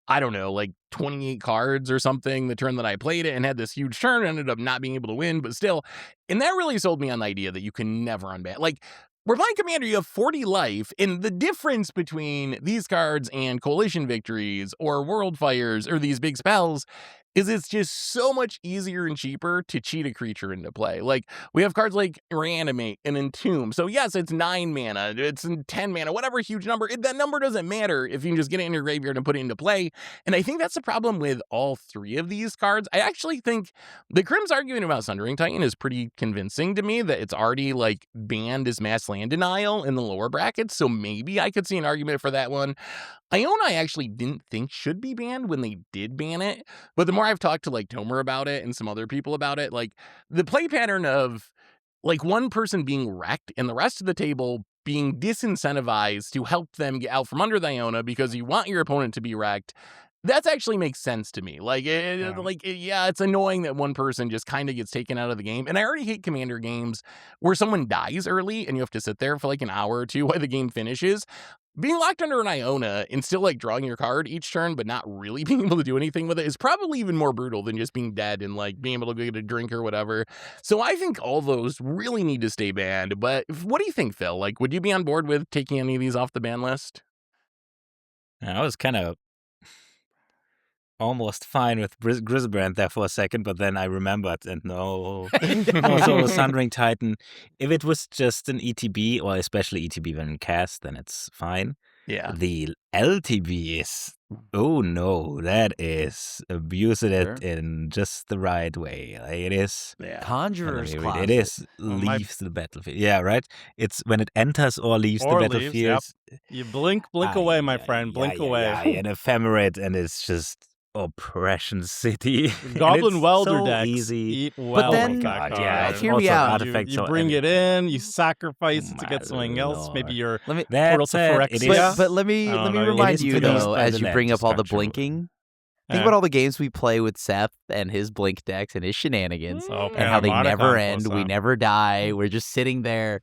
I don't know, like 28 cards or something the turn that I played it, and had this huge turn, ended up not being able to win, but still. And that really sold me on the idea that you can never unban. Like, we're playing Commander, you have 40 life, and the difference between these cards and coalition victories or world fires or these big spells is it's just so much easier and cheaper to cheat a creature into play. Like, we have cards like Reanimate and Entomb. So yes, it's 9 mana, it's 10 mana, whatever huge number. That number doesn't matter if you can just get it in your graveyard and put it into play. And I think that's the problem with all 3 of these cards. I actually think the Crim's argument about Sundering Titan is pretty convincing to me, that it's already like banned as mass land denial in the lower brackets. So maybe I could see an argument for that one. Iona I actually didn't think should be banned when they did ban it, but the more I've talked to like Tomer about it and some other people about it, like the play pattern of like one person being wrecked and the rest of the table being disincentivized to help them get out from under the Iona because you want your opponent to be wrecked, that actually makes sense to me. Like, it's annoying that one person just kind of gets taken out of the game. And I already hate Commander games where someone dies early and you have to sit there for like an hour or two while the game finishes. Being locked under an Iona and still like drawing your card each turn, but not really being able to do anything with it, is probably even more brutal than just being dead and like being able to go get a drink or whatever. So I think all those really need to stay banned. But what do you think, Phil? Like, would you be on board with taking any of these off the ban list? I was kind of almost fine with Grizzlebrand there for a second, but then I remembered, and no. Also, Sundering Titan, if it was just an ETB, or especially ETB when cast, then it's fine. Yeah. The LTB is, oh no, that is abusing it in just the right way. Like, it is. Yeah. Conjurer's Closet. It is leaves the battlefield. Yeah, right? It's when it enters or leaves the battlefield. Yep. You blink away, my friend. Blink away. Yeah, an ephemerate, and it's just Oppression City. And Goblin it's Welder so decks easy. eat But well then- with Oh that my God, card. yeah, hear me also out. artifacts, You so bring it in, you sacrifice Oh it to get my something else. Maybe lord. your Let me That portal to said, it Phyrexia. is- but let I me don't let me know, remind is you produced though, by as the you bring land up all the destruction. blinking. Think Eh. about all the games we play with Seth and his blink decks and his shenanigans. So And how they Panharmonica never on end, we close-up. never die. We're just sitting there,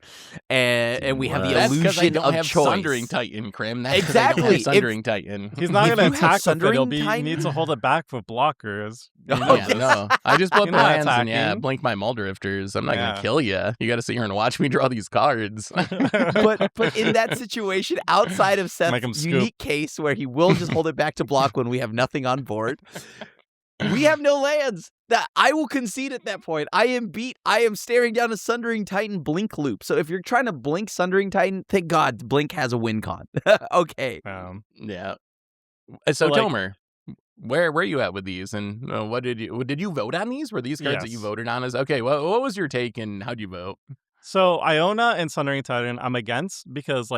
and we have the What? That's because I illusion don't of have choice. Sundering Titan, Krim. That's 'cause I don't Exactly. have Sundering Titan. He's not If going you to have attack with it. Sundering He Titan- needs to hold it back with blockers. You Oh, know Yeah, this. no. I just put You're not lands and attacking. blink my Muldrifters. I'm not Yeah. gonna kill you. You got to sit here and watch me draw these cards. but in that situation, outside of Make him Seth's scoop. unique case where he will just hold it back to block when we have nothing on board, we have no lands. That I will concede at that point. I am beat. I am staring down a Sundering Titan blink loop. So if you're trying to blink Sundering Titan, thank God Blink has a win con. Okay. Yeah. So like- Tomer, where are you at with these? And what did you vote on these? Were these cards that you Yes. voted on? Okay, what was your take and how'd you vote? So Iona and Sundering Titan, I'm against because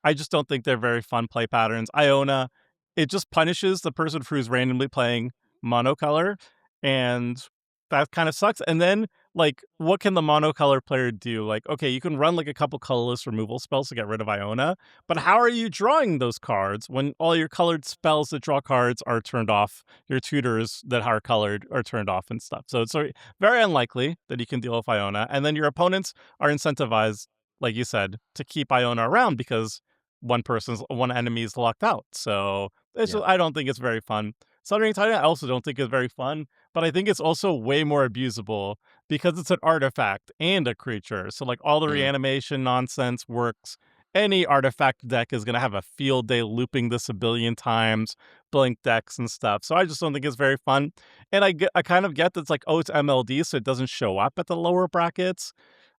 I just don't think they're very fun play patterns. Iona, it just punishes the person who's randomly playing monocolor, and that kind of sucks. And then what can the monocolor player do? Okay, you can run a couple colorless removal spells to get rid of Iona, but how are you drawing those cards when all your colored spells that draw cards are turned off? Your tutors that are colored are turned off and stuff. So it's very unlikely that you can deal with Iona. And then your opponents are incentivized, like you said, to keep Iona around because one enemy is locked out. So I don't think it's very fun. Sundering Titan I also don't think is very fun, but I think it's also way more abusable because it's an artifact and a creature. So all the reanimation nonsense works. Any artifact deck is going to have a field day looping this a billion times, blink decks and stuff. So I just don't think it's very fun. And I kind of get that it's it's MLD, so it doesn't show up at the lower brackets.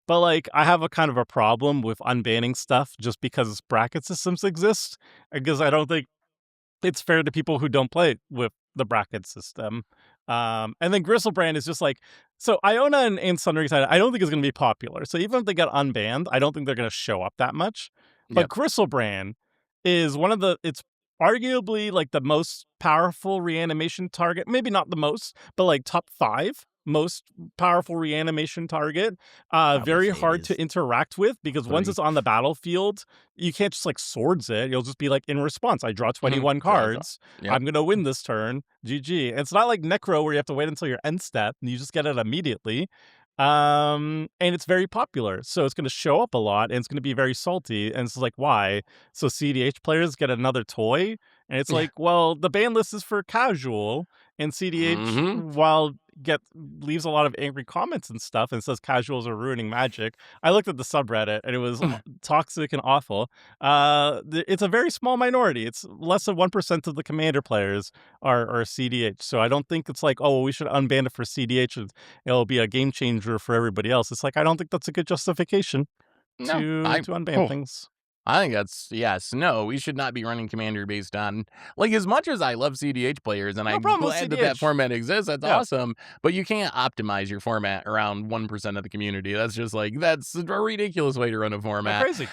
But I have a kind of a problem with unbanning stuff just because bracket systems exist, because I don't think it's fair to people who don't play with the bracket system. And then Gristlebrand is just so Iona and Sundering Titan, I don't think is going to be popular. So even if they get unbanned, I don't think they're going to show up that much. But Yep. Gristlebrand is it's arguably the most powerful reanimation target. Maybe not the most, but top 5 most powerful reanimation target. Very say it hard is to interact with because once 3. it's on the battlefield, you can't just swords it. You'll just be in response, I draw 21 Draw. cards. Yep. I'm gonna win this turn. GG. It's not like Necro where you have to wait until your end step and you just get it immediately. And it's very popular, so it's going to show up a lot and it's going to be very salty, and it's why? So CDH players get another toy, and it's well, the ban list is for casual, and CDH while leaves a lot of angry comments and stuff and says casuals are ruining Magic. I looked at the subreddit and it was toxic and awful. It's a very small minority. It's less than 1% of the commander players are CDH, so I don't think it's oh, we should unban it for CDH and it'll be a game changer for everybody else. It's I don't think that's a good justification to unban things. I think that's yes. No, we should not be running Commander based on as much as I love CDH players and No I'm problem with glad that CDH. format exists. That's Yeah. awesome. But you can't optimize your format around 1% of the community. That's just that's a ridiculous way to run a format. Crazy.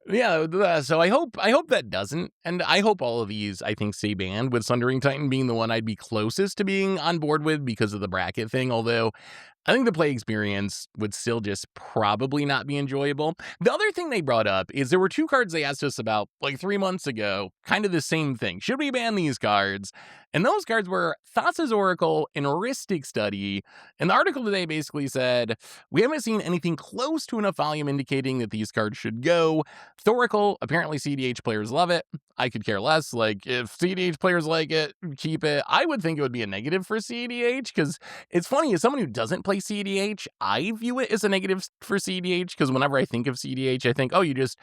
Yeah, so I hope that doesn't, and I hope all of these I think stay banned. With Sundering Titan being the one I'd be closest to being on board with because of the bracket thing. Although I think the play experience would still just probably not be enjoyable. The other thing they brought up is there were 2 cards they asked us about 3 months ago, kind of the same thing. Should we ban these cards? And those cards were Thassa's Oracle and Heuristic Study. And the article today basically said, we haven't seen anything close to enough volume indicating that these cards should go. Thoracle, apparently CDH players love it. I could care less. If CDH players like it, keep it. I would think it would be a negative for CDH because it's funny, as someone who doesn't play CDH, I view it as a negative for CDH because whenever I think of CDH, I think, oh, you just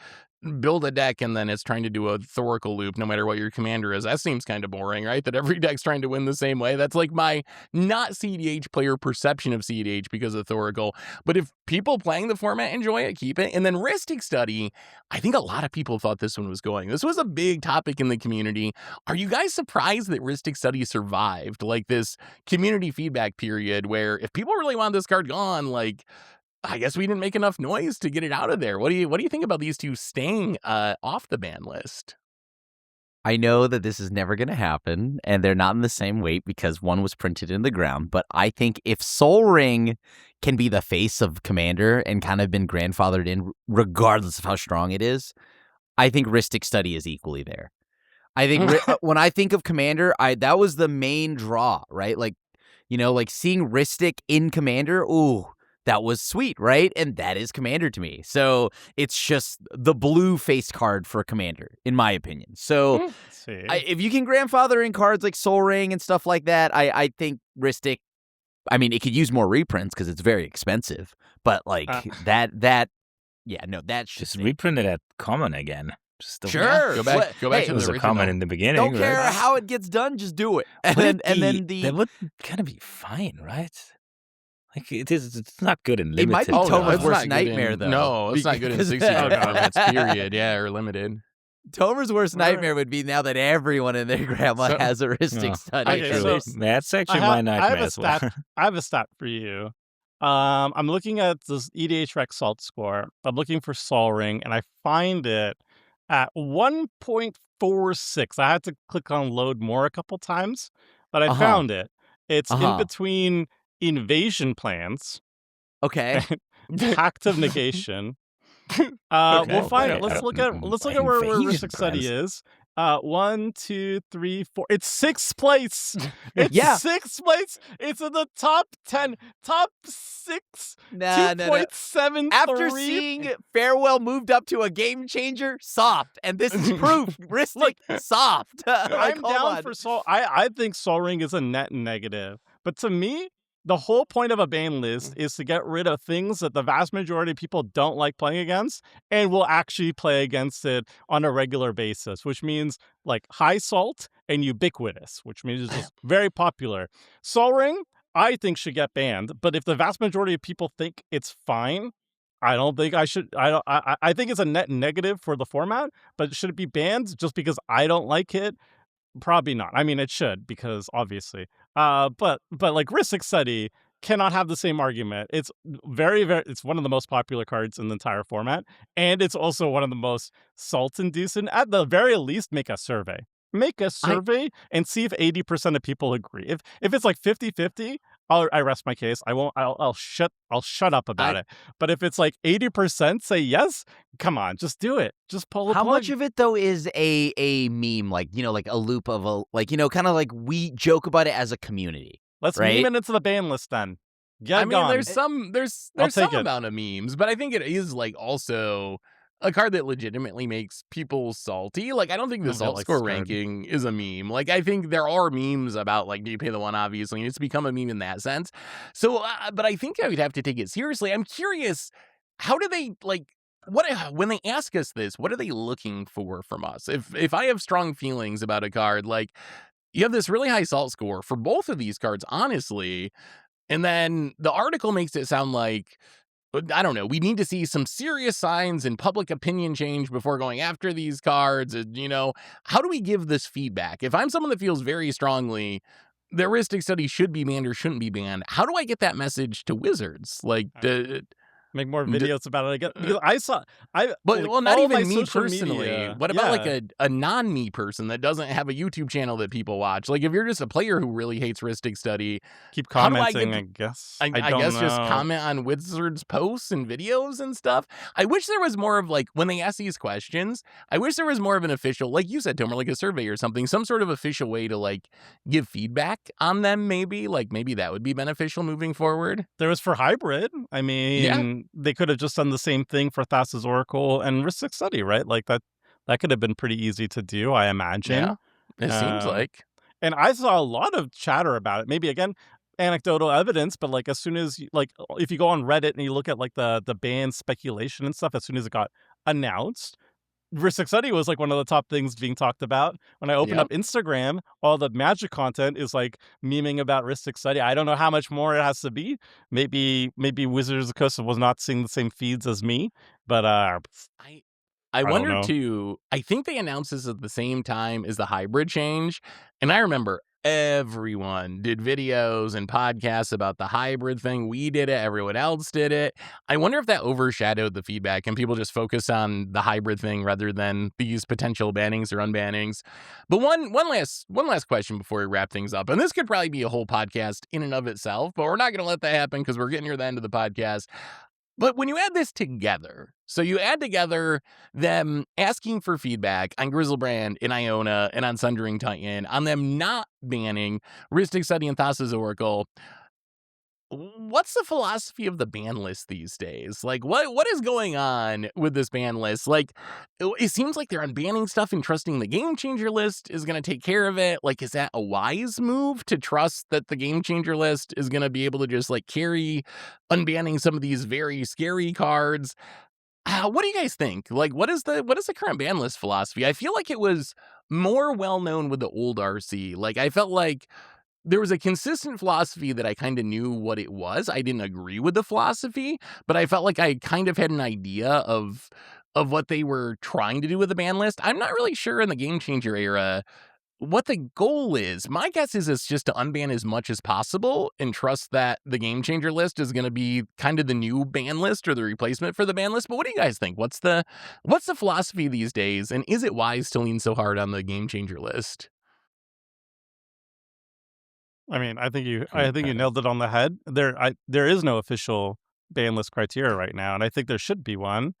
build a deck and then it's trying to do a Thoracle loop no matter what your commander is. That seems kind of boring, right? That every deck's trying to win the same way. That's my not CDH player perception of CDH because of Thoracle. But if people playing the format enjoy it, keep it. And then Heuristic Study, I think a lot of people thought this one was going. This was a big topic in the community. Are you guys surprised that Heuristic Study survived this community feedback period where if people really want this card gone, I guess we didn't make enough noise to get it out of there. What do you think about these 2 staying off the ban list? I know that this is never going to happen, and they're not in the same weight because one was printed in the ground. But I think if Soul Ring can be the face of Commander and kind of been grandfathered in, regardless of how strong it is, I think Rhystic Study is equally there. I think when I think of Commander, that was the main draw, right? Like, like seeing Rhystic in Commander, ooh, that was sweet, right? And that is Commander to me. So it's just the blue face card for Commander, in my opinion. So if you can grandfather in cards like Soul Ring and stuff like that, I think Rhystic, I mean, it could use more reprints because it's very expensive. But like that just reprint it at common again. Sure. Go back to the It was a original. common in the beginning. Don't care right? how it gets done, just do it. That would kind of be fine, right? Like it's not good in limited. It might be Tomer's worst nightmare, though. No, it's not good in 60-card formats, period. Yeah, or limited. Tomer's worst nightmare would be now that everyone and their grandma has a Rhystic Study. Okay, so that's actually my nightmare as well. I have a stat for you. I'm looking at this EDH Rec Salt score. I'm looking for Sol Ring, and I find it at 1.46. I had to click on load more a couple times, but I found it. It's in between Invasion Plans, okay, Pact of Negation. We'll find it. Let's look at where Rhystic Study is. 1, 2, 3, 4. It's 6th place. It's 6th place. It's in the top 10, top 6. 2.73. After seeing Farewell moved up to a game changer, soft, and this is proof. Rhystic soft. I'm down for Soul. I think Soul Ring is a net negative, but to me, the whole point of a ban list is to get rid of things that the vast majority of people don't like playing against and will actually play against it on a regular basis, which means like high salt and ubiquitous, which means it's just very popular. Sol Ring, I think should get banned, but if the vast majority of people think it's fine, I don't think I should. I think it's a net negative for the format, but should it be banned just because I don't like it? Probably not. I mean, it should because obviously. But like Rhystic Study cannot have the same argument. It's it's one of the most popular cards in the entire format, and it's also one of the most salt-inducing. At the very least, make a survey. Make a survey and see if 80% of people agree. If it's like 50-50, I rest my case. I'll shut up about it. But if it's like 80% say yes, come on, just do it. Just pull a plug. How much of it though is a meme, like like a loop of a kind of like we joke about it as a community? Let's meme it into the ban list then. I mean, there's some amount of memes, but I think it is like also a card that legitimately makes people salty. Like, I don't think the salt score ranking is a meme. Like, I think there are memes about, like, do you pay the one, obviously, and it's become a meme in that sense. So, but I think I would have to take it seriously. I'm curious, how do they, like, when they ask us this, what are they looking for from us? If I have strong feelings about a card, like, you have this really high salt score for both of these cards, honestly, and then the article makes it sound like, I don't know, we need to see some serious signs and public opinion change before going after these cards. How do we give this feedback? If I'm someone that feels very strongly that Rhystic Study should be banned or shouldn't be banned, how do I get that message to Wizards? Like, make more videos about it again. Because not even me personally. Media. What about like a non-me person that doesn't have a YouTube channel that people watch? Like, if you're just a player who really hates Rhystic Study, keep commenting. I guess. I guess just comment on Wizards posts and videos and stuff. I wish there was more of, like, when they ask these questions, I wish there was more of an official, like you said, Tomer, like a survey or something, some sort of official way to like give feedback on them. Maybe that would be beneficial moving forward. There was for hybrid. I mean. They could have just done the same thing for Thassa's Oracle and Rhystic Study, right? Like that could have been pretty easy to do, I imagine. Yeah, it seems like. And I saw a lot of chatter about it. Maybe, again, anecdotal evidence, but like as soon as, if you go on Reddit and you look at like the ban speculation and stuff, as soon as it got announced, Rhystic Study was like one of the top things being talked about. When I open up Instagram, all the Magic content is like memeing about Rhystic Study. I don't know how much more it has to be. Maybe Wizards of the Coast was not seeing the same feeds as me, but I wonder too. I think they announced this at the same time as the hybrid change, and I remember everyone did videos and podcasts about the hybrid thing. We did it. Everyone else did it. I wonder if that overshadowed the feedback and people just focus on the hybrid thing rather than these potential bannings or unbannings. But one last question before we wrap things up. And this could probably be a whole podcast in and of itself, but we're not going to let that happen because we're getting near the end of the podcast. But when you add this together, so you add together them asking for feedback on Grizzlebrand and Iona and on Sundering Titan, on them not banning Rhystic Study and Thassa's Oracle, what's the philosophy of the ban list these days? Like, what is going on with this ban list? Like, it seems like they're unbanning stuff and trusting the Game Changer list is going to take care of it. Like, is that a wise move to trust that the Game Changer list is going to be able to just, like, carry unbanning some of these very scary cards? What do you guys think? Like, what is the current ban list philosophy? I feel like it was more well-known with the old RC. Like, I felt like there was a consistent philosophy that I kind of knew what it was. I didn't agree with the philosophy, but I felt like I kind of had an idea of what they were trying to do with the ban list. I'm not really sure in the Game Changer era what the goal is. My guess is it's just to unban as much as possible and trust that the Game Changer list is going to be kind of the new ban list or the replacement for the ban list. But what do you guys think? What's the philosophy these days? And is it wise to lean so hard on the Game Changer list? I mean, I think you nailed it on the head. There is no official ban list criteria right now, and I think there should be one.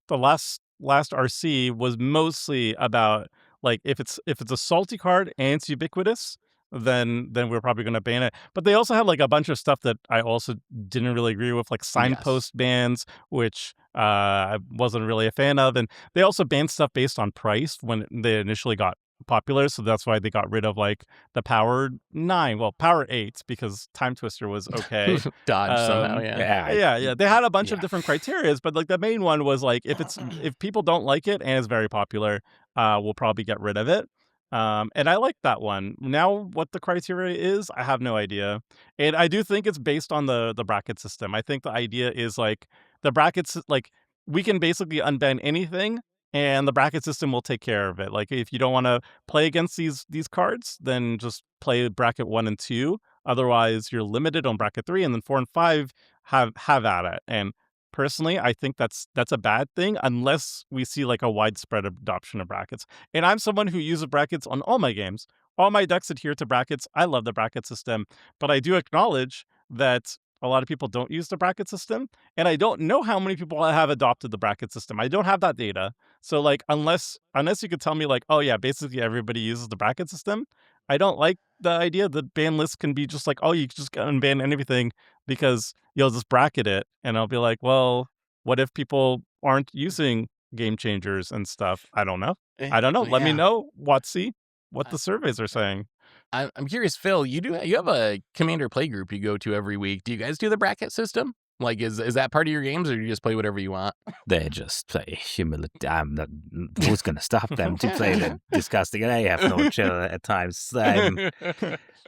The last RC was mostly about like if it's a salty card and it's ubiquitous, then we're probably going to ban it. But they also had like a bunch of stuff that I also didn't really agree with, like signpost bans, which I wasn't really a fan of, and they also banned stuff based on price when they initially got popular, so that's why they got rid of like the power 9, well, power 8, because Time Twister was okay. Dodge somehow, yeah. Yeah. They had a bunch of different criterias, but like the main one was like if people don't like it and it's very popular, we'll probably get rid of it. And I like that one. Now, what the criteria is, I have no idea. And I do think it's based on the bracket system. I think the idea is like the brackets, like we can basically unban anything, and the bracket system will take care of it. Like if you don't want to play against these cards, then just play bracket 1 and 2. Otherwise, you're limited on bracket 3, and then 4 and 5 have at it. And personally, I think that's a bad thing unless we see like a widespread adoption of brackets. And I'm someone who uses brackets on all my games. All my decks adhere to brackets. I love the bracket system, but I do acknowledge that a lot of people don't use the bracket system, and I don't know how many people have adopted the bracket system. I don't have that data. So like unless you could tell me like, oh yeah, basically everybody uses the bracket system, I don't like the idea that ban lists can be just like, oh, you can just unban anything because you'll just bracket it. And I'll be like, well, what if people aren't using Game Changers and stuff? I don't know. Let me know, Watsy, what the surveys are saying. I'm curious, Phil, you have a Commander play group you go to every week. Do you guys do the bracket system? Like, is that part of your games, or do you just play whatever you want? They just play humility. I'm not. Who's gonna stop them to play the disgusting? And I have no chill at times.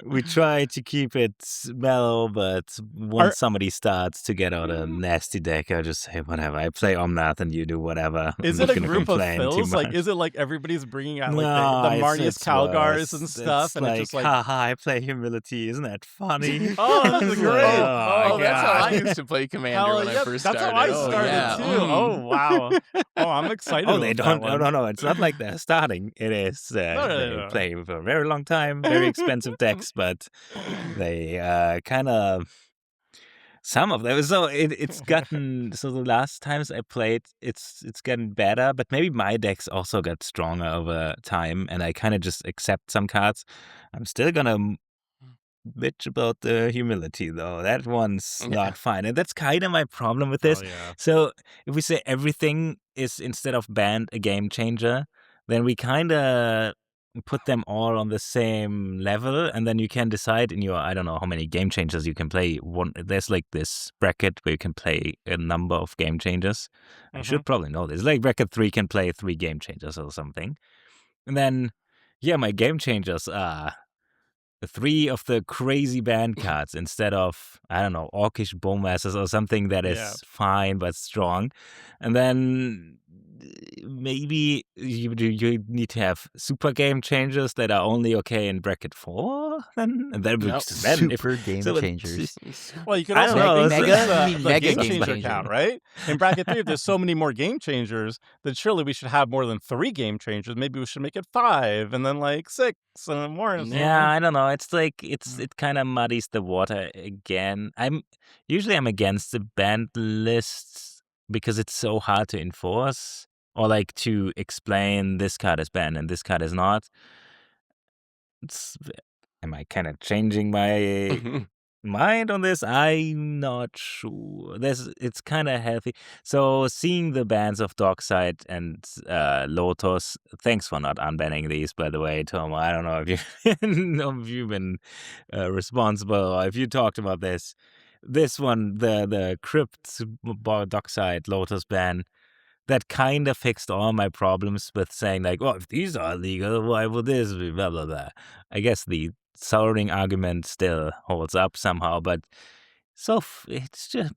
We try to keep it mellow, but once somebody starts to get out a nasty deck, I just say whatever. I play Omnath, and you do whatever. Is it a group of Phils? Like, is it like everybody's bringing out like the Marnius Calgars and stuff? And it's just like, haha, I play humility. Isn't that funny? Oh, that's great. Oh, that's how I used to play Commander when I first started. That's how I started too. Oh, wow. Oh, I'm excited. Oh, they don't. No. It's not like they're starting. It is they play for a very long time, very expensive decks, but they kind of. Some of them. So it's gotten. So the last times I played, it's gotten better. But maybe my decks also got stronger over time, and I kind of just accept some cards. I'm still gonna bitch about the humility, though. That one's not fine, and that's kind of my problem with this. So if we say everything is instead of banned a game changer, then we kind of put them all on the same level, and then you can decide in your, I don't know how many game changers you can play. There's like this bracket where you can play a number of game changers. I should probably know this. Like bracket 3 can play 3 game changers or something. And then, my game changers are 3 of the crazy band cards instead of, I don't know, Orcish Bowmasters or something that is fine but strong. And then maybe you need to have super game changers that are only okay in bracket 4. Then Nope. Super game so it- changers. Well, you could I also don't know, increase mega? You mean the mega game game changer changer. count, right? In bracket 3, if there's so many more game changers, then surely we should have more than 3 game changers. Maybe we should make it 5, and then like 6, and then more. And so Yeah, on. I don't know. It's like it kind of muddies the water again. I'm against the banned lists because it's so hard to enforce or like to explain this card is banned and this card is not. Am I kind of changing my mind on this? I'm not sure. It's kind of healthy. So seeing the bans of Dockside and Lotus, thanks for not unbanning these, by the way, Tom. I don't know if you've been responsible or if you talked about this. This one, the Crypt Dockside Lotus ban, that kind of fixed all my problems with saying like, oh, if these are illegal, why would this be blah, blah, blah. I guess the soldering argument still holds up somehow, but it's just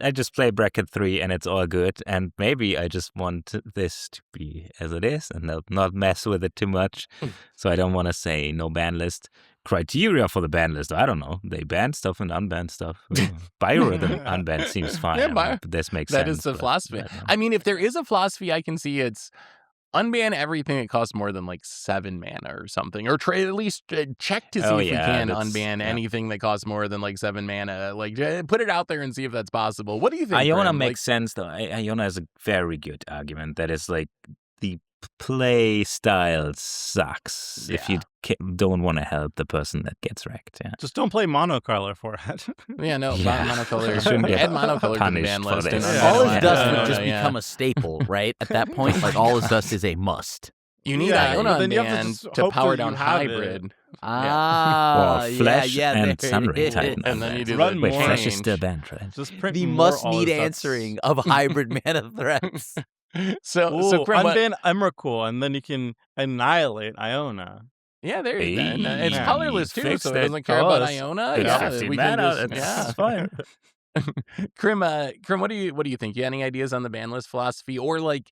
I just play bracket 3 and it's all good, and maybe I just want this to be as it is and not mess with it too much. So I don't want to say no ban list. Criteria for the ban list, I don't know. They ban stuff and unban stuff. Biorhythm unban seems fine. Yeah, I mean, this makes That sense. is the but philosophy. I don't know. I mean, if there is a philosophy I can see, it's unban everything that costs more than like 7 mana or something, or at least check to see Oh, if we yeah, can that's- unban yeah. anything that costs more than like 7 mana. Like, put it out there and see if that's possible. What do you think? Iona Grim? makes sense though. Iona is a very good argument. That is like the play style sucks if you don't want to help the person that gets wrecked. Yeah. Just don't play monocolor for it. Yeah, no, Yeah. monocolor. Shouldn't get Add monocolor to the punished ban for list. this. And Yeah. All unban is dust Iona, would just yeah. become a staple, right? At that point, like all is dust is a must. You need Yeah, Iona but then you have to unban just to hope power that you down have it. hybrid. Ah, Or Flesh yeah, and there Sunray it is. Titan. And then you do Run the Wait, more. Flesh is change. still banned, right? Just print The more must all need is dust. answering of hybrid mana threats. So Ooh, Grim, what- unban Emrakul, and then you can annihilate Iona. yeah, there you go. And, it's Hey, colorless too, fixed so it it. doesn't care about Colorless. Iona. It's Yeah, 50 we can mana, just, it's yeah. fine. Krim, what do you think? You any ideas on the ban list philosophy, or like,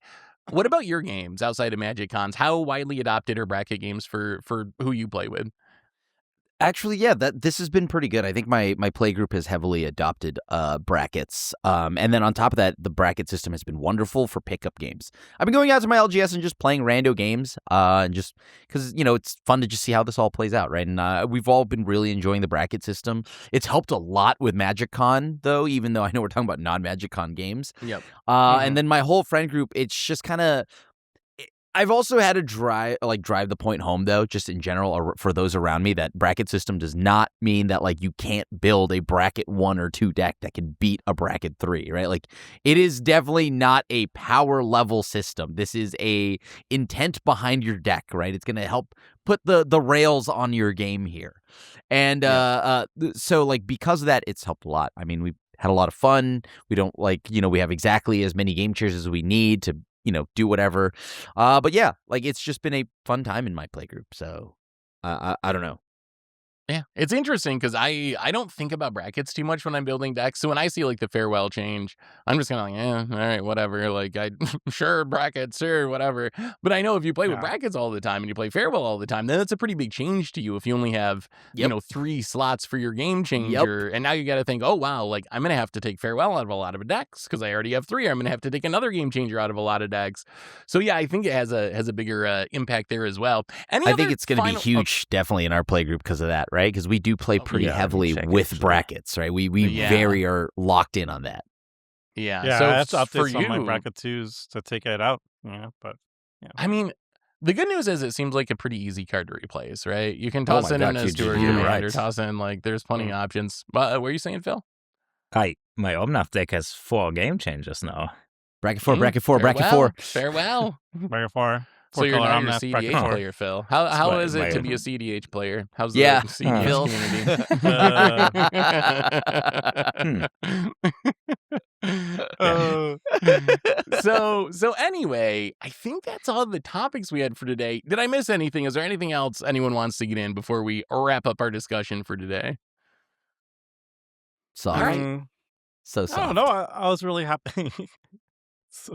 what about your games outside of Magic Cons? How widely adopted are bracket games for who you play with? Actually, yeah, this has been pretty good. I think my play group has heavily adopted brackets. And then on top of that, the bracket system has been wonderful for pickup games. I've been going out to my LGS and just playing rando games, and just because, it's fun to just see how this all plays out, right? And we've all been really enjoying the bracket system. It's helped a lot with Magic Con, though, even though I know we're talking about non-Magic Con games. Yep. And then my whole friend group, it's just kind of... I've also had to drive the point home, though, just in general, or for those around me, that bracket system does not mean that like you can't build a bracket 1 or 2 deck that can beat a bracket 3, right? Like, it is definitely not a power level system. This is a intent behind your deck, right? It's going to help put the rails on your game here. And so like because of that, it's helped a lot. I mean, we've had a lot of fun. We don't we have exactly as many game chairs as we need to do whatever. But yeah, like it's just been a fun time in my playgroup. So I don't know. Yeah, it's interesting because I don't think about brackets too much when I'm building decks. So when I see like the farewell change, I'm just kind of like, all right, whatever. Like sure, brackets, sure, whatever. But I know if you play with brackets all the time and you play farewell all the time, then it's a pretty big change to you. If you only have 3 slots for your game changer, and now you got to think, oh wow, like I'm gonna have to take farewell out of a lot of decks because I already have 3. I'm gonna have to take another game changer out of a lot of decks. So yeah, I think it has a bigger impact there as well. I think it's going to be huge, definitely in our playgroup because of that, right? Because we do play pretty heavily with brackets, right? We very are locked in on that. Yeah. So So I have to for update some of my you, bracket 2s to take it out. But I mean, the good news is it seems like a pretty easy card to replace, right? You can toss my in God, an you Steward did Commander, right. toss in there's plenty of options. What were you saying, Phil? My Omnath deck has 4 game changers now. Bracket 4, bracket 4, bracket 4. Farewell. bracket 4. So you're color not a Omnath, bracket CDH 4. player, Phil. How my- is it to my- be a CDH player? How's Yeah, the CDH Phil. community? So anyway, I think that's all the topics we had for today. Did I miss anything? Is there anything else anyone wants to get in before we wrap up our discussion for today? Soft. All right. So I soft. don't know. I was really happy. So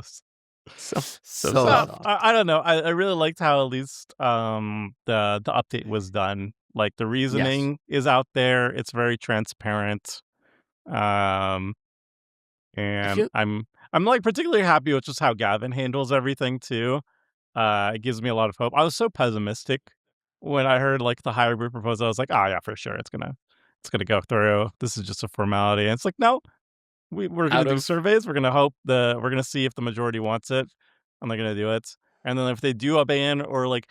So So soft. I don't know. I really liked how at least the update was done. Like the yes. reasoning is out there. It's very transparent. Um I and feel I'm like particularly happy with just how Gavin handles everything too. It gives me a lot of hope. I was so pessimistic when I heard like the hybrid proposal. I was like, oh yeah, for sure it's gonna go through. This is just a formality. And it's like, no, we're gonna out do of surveys. We're gonna see if the majority wants it, and they're gonna do it. And then if they do a ban or like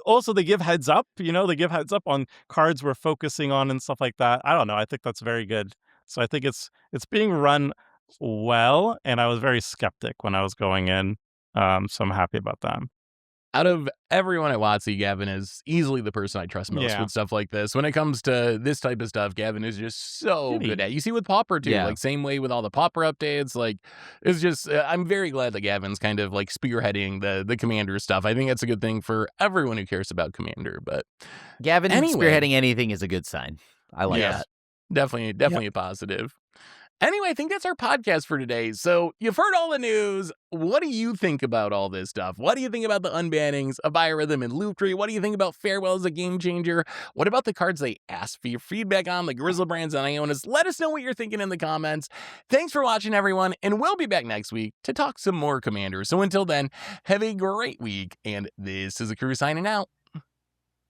also they give heads up, they give heads up on cards we're focusing on and stuff like that. I don't know. I think that's very good. So I think it's being run well, and I was very skeptic when I was going in. So I'm happy about that. out of everyone at WotC, Gavin is easily the person I trust most Yeah. with stuff like this. When it comes to this type of stuff, Gavin is just so Kitty. good at. You see with Pauper too, Yeah. like same way with all the Pauper updates. Like it's just I'm very glad that Gavin's kind of like spearheading the Commander stuff. I think that's a good thing for everyone who cares about Commander. But Gavin anyway, spearheading anything is a good sign. I like yeah, that. definitely a positive. Anyway, I think that's our podcast for today. So you've heard all the news. What do you think about all this stuff? What do you think about the unbannings of Biorhythm and Lutri? What do you think about Farewell as a game changer? What about the cards they asked for your feedback on, the Grizzlebrands and Ionis? Let us know what you're thinking in the comments. Thanks for watching, everyone, and we'll be back next week to talk some more Commander. So until then, have a great week, and this is a crew signing out.